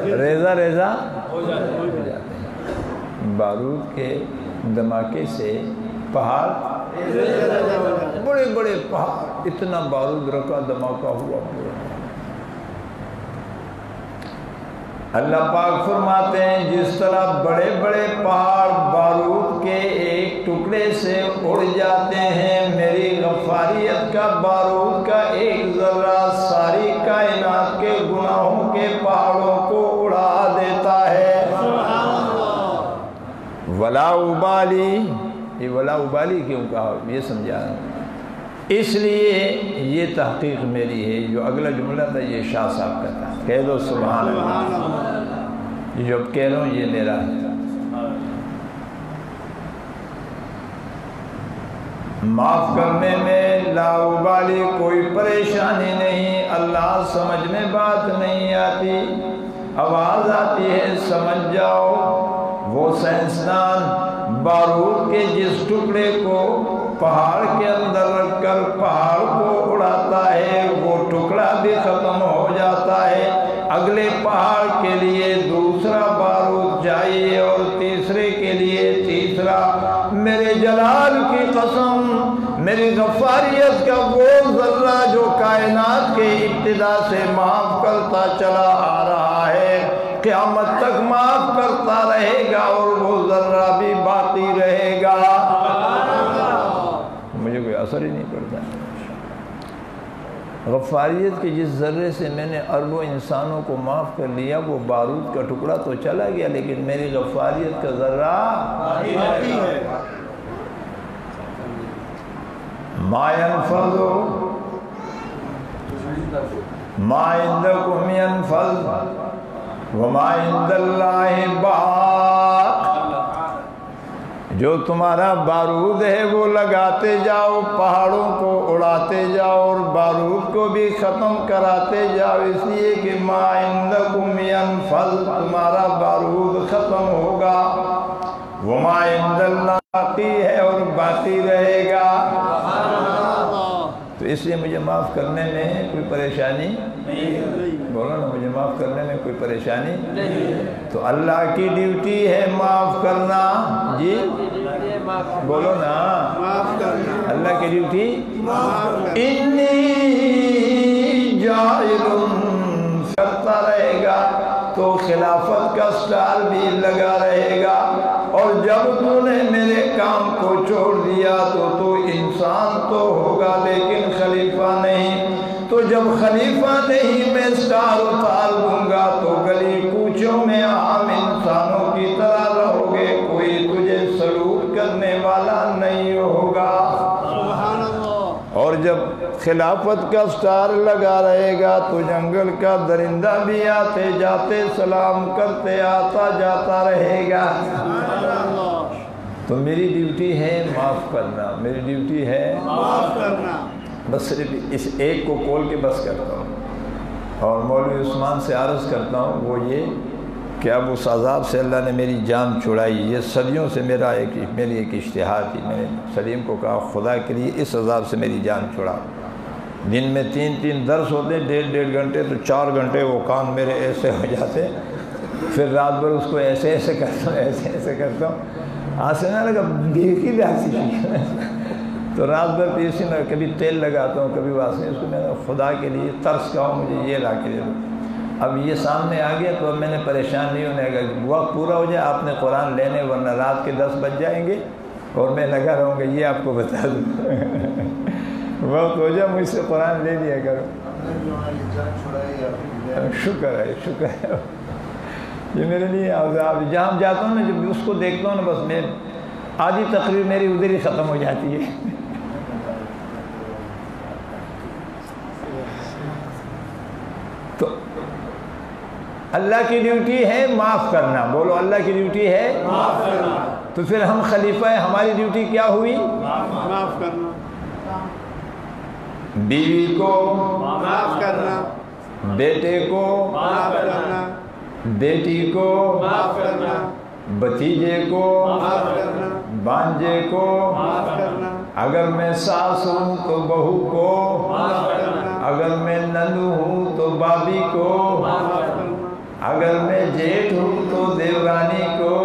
ریزہ ریزہ ہو جاتے ہیں. بارود کے دھماکے سے پہاڑ, بڑے بڑے پہاڑ, اتنا بارود رکا, دھماکہ ہوا. اللہ پاک فرماتے ہیں جس طرح بڑے بڑے پہاڑ بارود کے ایک ٹکڑے سے اڑ جاتے ہیں, میری غفاریت کا بارود کا ایک ذرہ ساری کائنات کے گناہوں کے پہاڑوں کو اڑا دیتا ہے. ولا ابالی, یہ ولا ابالی کیوں کہا یہ سمجھا, اس لیے یہ تحقیق میری ہے. جو اگلا جملہ تھا یہ شاہ صاحب کا تھا, کہہ دو سبحان اللہ. جو اب کہہ رہا ہوں یہ میرا ہے. معاف کرنے میں لاابالی, کوئی پریشانی نہیں. اللہ سمجھ میں بات نہیں آتی, آواز آتی ہے سمجھ جاؤ. وہ سائنسدان بارود کے جس ٹکڑے کو پہاڑ کے اندر رکھ کر پہاڑ کو اڑاتا ہے وہ ٹکڑا بھی ختم ہو جاتا ہے، اگلے پہاڑ کے لیے دوسرا بارود چاہیے اور تیسرے کے لیے تیسرا۔ میرے جلال کی قسم، میری غفاریت کا وہ ذرہ جو کائنات کے ابتدا سے معاف کرتا چلا آ رہا ہے، قیامت تک معاف کرتا رہے گا اور وہ ذرہ بھی باقی رہے گا، مجھے کوئی اثر ہی نہیں پڑتا۔ غفاریت کے جس ذرے سے میں نے اربوں انسانوں کو معاف کر لیا، وہ بارود کا ٹکڑا تو چلا گیا لیکن میری غفاریت کا ذرہ باقی ہے۔ ما ينفذ ما عندكم ينفذ وما عند الله باق۔ جو تمہارا بارود ہے وہ لگاتے جاؤ، پہاڑوں کو اڑاتے جاؤ اور بارود کو بھی ختم کراتے جاؤ، اس لیے کہ ما عندکم ينفذ، تمہارا بارود ختم ہوگا، وما عند اللہ باقی ہے اور باقی رہے گا۔ تو اس لیے مجھے معاف کرنے میں کوئی پریشانی نہیں، بولو نا، مجھے معاف کرنے میں کوئی پریشانی نہیں۔ تو اللہ کی ڈیوٹی ہے معاف کرنا، جی بولو نا، معاف کرنا، اللہ کی ڈیوٹی انی جاعل کرتا رہے گا تو خلافت کا سٹال بھی لگا رہے گا، اور جب تو نے میرے کام کو چھوڑ دیا تو انسان تو ہوگا لیکن خلیفہ نہیں، تو جب خلیفہ نہیں میں سٹار اتار دوں گا تو گلی کوچوں میں عام انسانوں کی طرح رہو گے، کوئی تجھے سلوٹ کرنے والا نہیں ہوگا۔ سبحان اللہ۔ اور جب خلافت کا سٹار لگا رہے گا تو جنگل کا درندہ بھی آتے جاتے سلام کرتے آتا جاتا رہے گا۔ تو میری ڈیوٹی ہے معاف کرنا، میری ڈیوٹی ہے معاف کرنا، بس صرف اس ایک کو کھول کے بس کرتا ہوں، اور مولوی عثمان سے عرض کرتا ہوں وہ یہ کہ اب اس عذاب سے اللہ نے میری جان چھڑائی، یہ صدیوں سے میری ایک اشتہار تھی، میں نے سلیم کو کہا خدا کے لیے اس عذاب سے میری جان چھڑا۔ دن میں 3 درس ہوتے، 1.5 گھنٹے، تو 4 گھنٹے وہ کان میرے ایسے ہو جاتے، پھر رات بھر اس کو ایسے کرتا ہوں، ایسے کرتا ہوں، آسے نہ لگا دیکھی بھی آسی تو رات بھر پیسی میں کبھی تیل لگاتا ہوں، کبھی واسے، اس کو میں نے خدا کے لیے ترس کہا مجھے یہ لا کے دے دو۔ اب یہ سامنے آ گیا تو اب میں نے پریشان نہیں ہونے گا، وقت پورا ہو جائے آپ نے قرآن لینے، ورنہ رات کے 10 بج جائیں گے اور میں لگا رہوں گا، یہ آپ کو بتا دوں وقت ہو جائے مجھ سے قرآن لے لیا کرو۔ شکر ہے یہ میرے لیے جہاں جاتا ہوں نا، جب اس کو دیکھتا ہوں نا، بس میں آدھی تقریر میری ادھر ہی ختم ہو جاتی ہے۔ تو اللہ کی ڈیوٹی ہے معاف کرنا، بولو اللہ کی ڈیوٹی ہے معاف کرنا، تو پھر ہم خلیفہ ہیں، ہماری ڈیوٹی کیا ہوئی؟ معاف کرنا، بیوی کو معاف کرنا، بیٹے کو معاف کرنا، بیٹی کو معاف کرنا، بھتیجے کو معاف کرنا، بانجے کو، معاف کرنا، اگر میں ساس ہوں تو بہو کو، معاف کرنا، اگر میں نندو ہوں تو بابی کو، معاف کرنا، اگر میں جیٹھ ہوں تو دیورانی کو،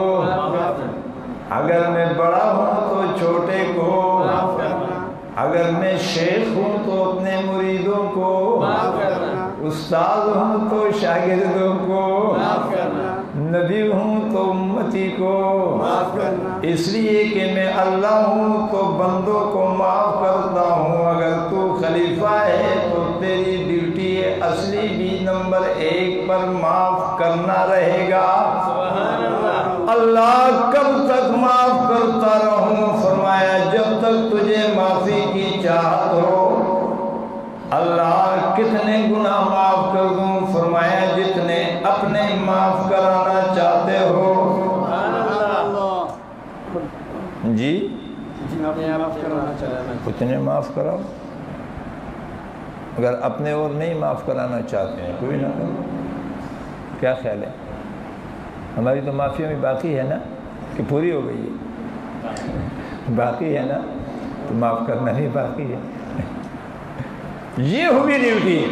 اگر میں بڑا ہوں تو چھوٹے کو، معاف کرنا، اگر میں شیخ ہوں تو اپنے مریدوں کو، معاف کرنا، استاد ہوں تو شاگردوں کو، معاف کرنا، نبی ہوں تو امتی کو، معاف کرنا، اس لیے کہ میں اللہ ہوں تو بندوں کو معاف کرتا ہوں۔ اگر تو خلیفہ ہے تو تیری ڈیوٹی اصلی بھی نمبر 1 پر معاف کرنا رہے گا۔ اللہ کب تک معاف کرتا رہوں؟ فرمایا جب تک تجھے معافی کی چاہت ہو۔ اللہ کتنے گناہ معاف کر دوں؟ فرمایا جتنے اپنے معاف کرانا چاہتے ہو۔ جی اتنے معاف کراؤ، اگر اپنے اور نہیں معاف کرانا چاہتے ہیں کوئی نہ کرو۔ کیا خیال ہے؟ ہماری تو معافی میں باقی ہے نا؟ کہ پوری ہو گئی ہے؟ باقی ہے نا، تو معاف کرنا بھی باقی ہے۔ یہ ہوگی ڈیوٹی۔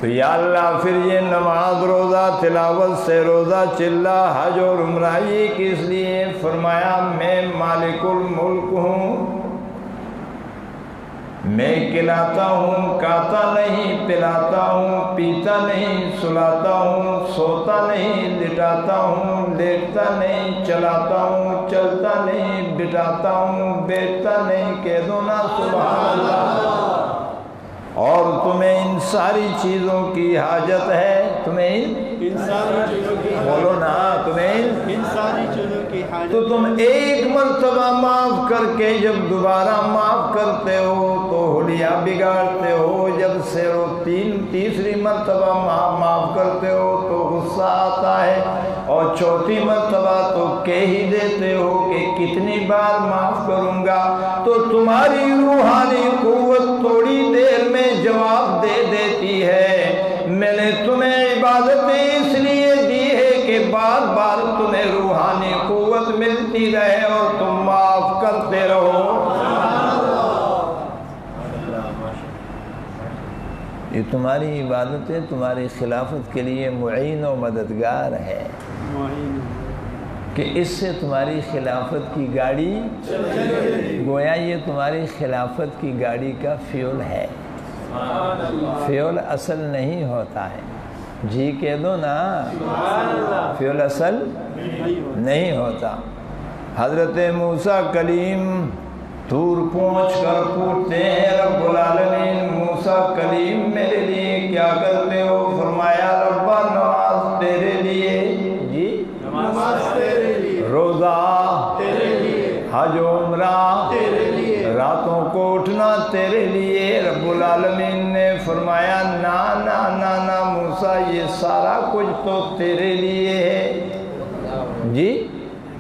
تو یا اللہ پھر یہ نماز، روزہ، تلاوت، سے روزہ، چلہ، حج اور عمرہ یہ کس لیے؟ فرمایا میں مالک الملک ہوں، میں کھلاتا ہوں، کھاتا نہیں، پلاتا ہوں، پیتا نہیں، سلاتا ہوں، سوتا نہیں، لٹاتا ہوں، لیٹتا نہیں، چلاتا ہوں، چلتا نہیں، بٹاتا ہوں، بیٹھتا نہیں، کہہ دو نا سبحان اللہ۔ اور تمہیں ان ساری چیزوں کی حاجت ہے، تمہیں ان ساری چیزوں کی بولو نا، تمہیں ان ساری چیزوں کی حاجت، تو تم ایک مرتبہ معاف کر کے جب دوبارہ معاف کرتے ہو تو حلیہ بگاڑتے ہو، جب سے تیسری مرتبہ معاف کرتے ہو تو غصہ آتا ہے، اور چوتھی مرتبہ تو کہہ ہی دیتے ہو کہ کتنی بار معاف کروں گا۔ تو تمہاری روحانی قوت تھوڑی دیر میں جواب دے دیتی ہے، میں نے تمہیں عبادتیں اس لیے دی ہے کہ بار بار تمہیں روحانی قوت ملتی رہے اور تم معاف کرتے رہو۔ یہ تمہاری عبادتیں تمہاری خلافت کے لیے معین و مددگار ہے کہ اس سے تمہاری خلافت کی گاڑی، گویا یہ تمہاری خلافت کی گاڑی کا فیول ہے۔ فیول اصل نہیں ہوتا ہے، جی کہہ دو نا، فیول اصل نہیں ہوتا۔ حضرت موسیٰ کلیم طور پہنچ کر پوچھتے ہیں رب العالمین موسیٰ کلیم میرے لیے کیا کرتے ہو؟ فرمایا ربا نماز تیرے لیے، جی نماز تیرے لیے، روزہ تیرے لیے، حج و عمرہ تیرے لیے، راتوں کو اٹھنا تیرے لیے۔ رب العالمین نے فرمایا نا نا نا نا موسیٰ یہ سارا کچھ تو تیرے لیے ہے، جی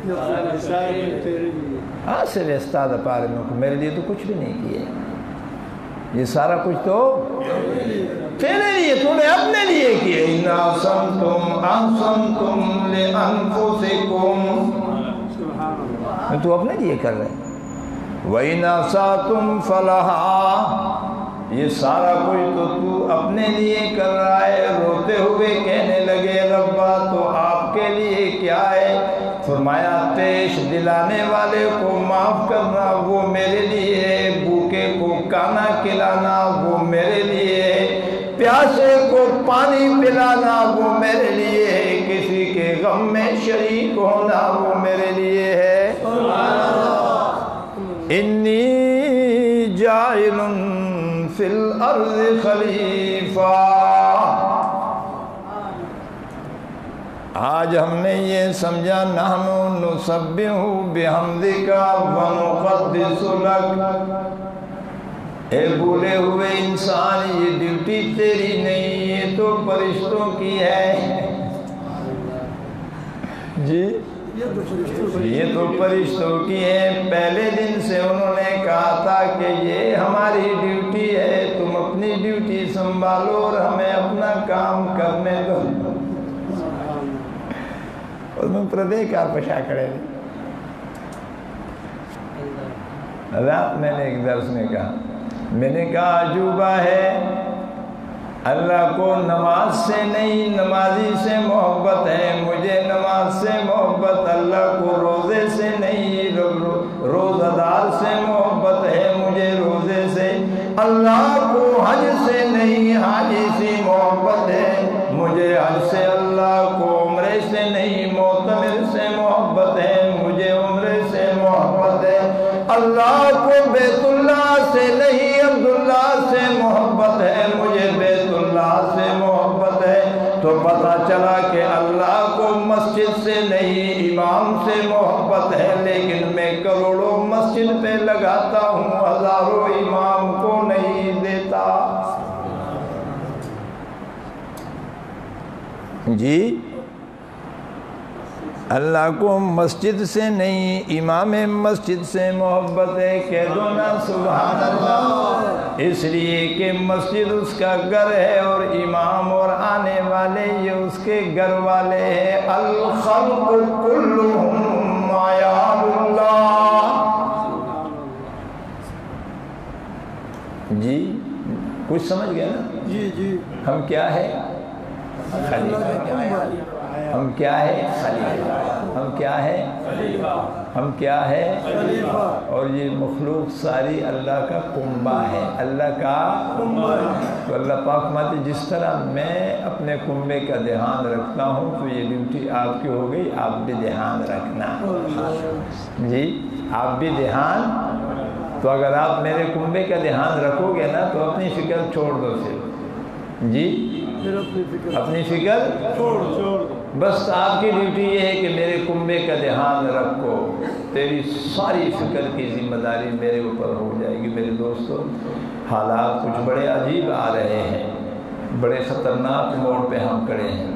تیرے لیے، ہاں صرف استاد پارے میں میرے لیے تو کچھ بھی نہیں کیے، یہ سارا کچھ تو تیرے لیے، تو نے اپنے لیے کیے۔ اِنْ أَحْسَنْتُمْ أَحْسَنْتُمْ لِأَنفُسِكُمْ، تو اپنے لیے کر رہے ہیں۔ وَإِنْ أَسَأْتُمْ فَلَهَا، یہ سارا کچھ تو اپنے لیے کر رہا ہے۔ روتے ہوئے کہنے لگے ربا تو آپ کے لیے کیا ہے؟ فرمایا پیش دلانے والے کو معاف کرنا وہ میرے لیے ہے، بھوکے کو کھانا کھلانا وہ میرے لیے ہے، پیاسے کو پانی پلانا وہ میرے لیے ہے، کسی کے غم میں شریک ہونا وہ میرے لیے ہے۔ انی جاعل فی الارض خلیفہ، آج ہم نے یہ سمجھا نحن نسبح بحمدک ونقدس لک، اے بھولے ہوئے انسان یہ ڈیوٹی تیری نہیں، یہ تو فرشتوں کی ہے، جی یہ تو فرشتوں کی ہے۔ پہلے دن سے انہوں نے کہا تھا کہ یہ ہماری ڈیوٹی ہے، تم اپنی ڈیوٹی سنبھالو اور ہمیں اپنا کام کرنے دو۔ اور میں پردے کار پشا کھڑے تھے۔ رات میں نے ایک درس میں کہا، میں نے کہا عجوبہ ہے، اللہ کو نماز سے نہیں نمازی سے محبت ہے، مجھے نماز سے محبت، اللہ کو روزے سے نہیں روزہ دار سے محبت ہے، مجھے روزے سے، اللہ کو حج سے نہیں حاجی سے محبت ہے، مجھے حج سے، اللہ کو عمرے سے نہیں معتمر سے محبت ہے، مجھے عمرے سے محبت ہے، اللہ کو بیت اللہ سے نہیں عبداللہ سے محبت ہے، مجھے بیت اللہ سے محبت ہے۔ تو پتہ چلا کہ اللہ کو مسجد سے نہیں امام سے محبت ہے، لیکن میں کروڑوں مسجد پہ لگاتا ہوں، ہزاروں امام کو نہیں دیتا۔ جی اللہ کو مسجد سے نہیں امام مسجد سے محبت ہے، کہہ دو نا سبحان اللہ، اس لیے کہ مسجد اس کا گھر ہے اور امام اور آنے والے یہ اس کے گھر والے ہیں۔ الخلق کلہم جی کچھ سمجھ گئے نا؟ جی جی ہم کیا ہے؟ خلیفہ۔ ہم کیا ہے؟ خلیفہ۔ ہم کیا ہے؟ ہم کیا ہے؟ خلیفہ۔ اور یہ مخلوق ساری اللہ کا کنبہ ہے، اللہ کا کنبہ ہے۔ تو اللہ پاک فرماتے جس طرح میں اپنے کنبے کا دھیان رکھتا ہوں تو یہ ڈیوٹی آپ کی ہو گئی، آپ بھی دھیان رکھنا۔ جی آپ بھی دھیان، تو اگر آپ میرے کنبے کا دھیان رکھو گے نا تو اپنی فکر چھوڑ دو پھر، جی اپنی فکر چھوڑ دو، بس آپ کی ڈیوٹی یہ ہے کہ میرے کنبے کا دھیان رکھو، تیری ساری فکر کی ذمہ داری میرے اوپر ہو جائے گی۔ میرے دوستو حالات کچھ بڑے عجیب آ رہے ہیں، بڑے خطرناک موڑ پہ ہم کھڑے ہیں۔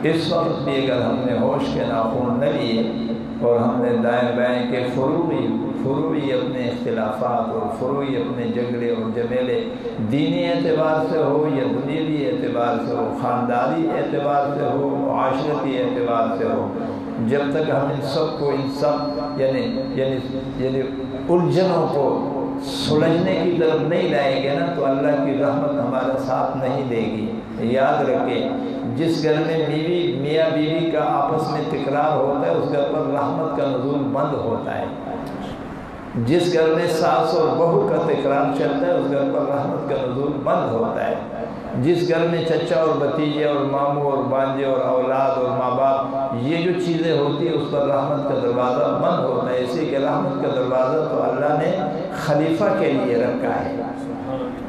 اس وقت بھی اگر ہم نے ہوش کے ناخن نہ لیے اور ہم نے دائیں بائیں کے فروعی اپنے اختلافات اور فروعی اپنے جھگڑے اور جمیلے دینی اعتبار سے ہو یا دنیوی اعتبار سے ہو، خاندانی اعتبار سے ہو، معاشرتی اعتبار سے ہو، جب تک ہم ان سب کو یعنی الجھنوں کو سلجھنے کی طرف نہیں لائیں گے نا تو اللہ کی رحمت ہمارا ساتھ نہیں دے گی۔ یاد رکھیں جس گھر میں میاں بیوی کا آپس میں تکرار ہوتا ہے اس گھر پر رحمت کا نزول بند ہوتا ہے۔ جس گھر میں ساس اور بہو کا تکرار چلتا ہے اس گھر پر رحمت کا نزول بند ہوتا ہے۔ جس گھر میں چچا اور بھتیجے اور ماموں اور بانجے اور اولاد اور ماں باپ یہ جو چیزیں ہوتی ہیں اس پر رحمت کا دروازہ بند ہوتا ہے۔ اسی کے رحمت کا دروازہ تو اللہ نے خلیفہ کے لیے رکھا ہے۔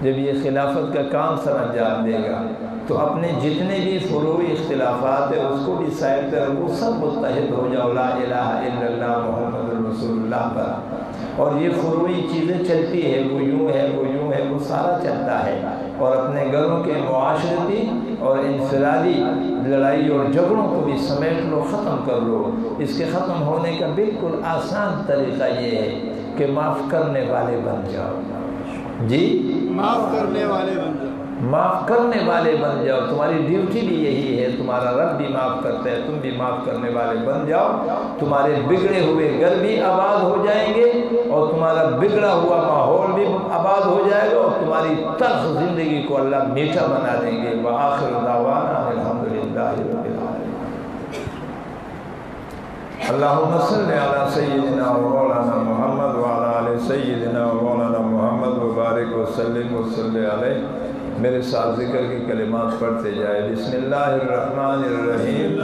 جب یہ خلافت کا کام سر انجام دے گا تو اپنے جتنے بھی فروعی اختلافات ہیں اس کو بھی سائڈ کر وہ سب متحد ہو جاؤ لا الہ الا اللہ محمد رسول اللہ پر، اور یہ فروعی چیزیں چلتی ہے، وہ یوں ہے وہ یوں ہے وہ سارا چلتا ہے، اور اپنے گھروں کے معاشرتی اور انفرادی لڑائی اور جھگڑوں کو بھی سمیٹ لو، ختم کر لو۔ اس کے ختم ہونے کا بالکل آسان طریقہ یہ ہے کہ معاف کرنے والے بن جاؤ۔ جی معاف کرنے والے بن جاؤ، معاف کرنے والے بن جاؤ۔ تمہاری ڈیوٹی بھی یہی ہے، تمہارا رب بھی معاف کرتا ہے، تم بھی معاف کرنے والے بن جاؤ۔ تمہارے بگڑے ہوئے گھر بھی آباد ہو جائیں گے اور تمہارا بگڑا ہوا ماحول بھی آباد ہو جائے گا، اور تمہاری تلخ زندگی کو اللہ میٹھا بنا دیں گے۔ وآخر دعوانا الحمدللہ رب العالمین۔ اللہم صلی علی سیدنا و مولانا محمد وعلی آل سیدنا و مولانا محمد وبارک وسلم وصلی علیہ۔ میرے ساتھ ذکر کی کلمات پڑھتے جائے۔ بسم اللہ الرحمن الرحیم۔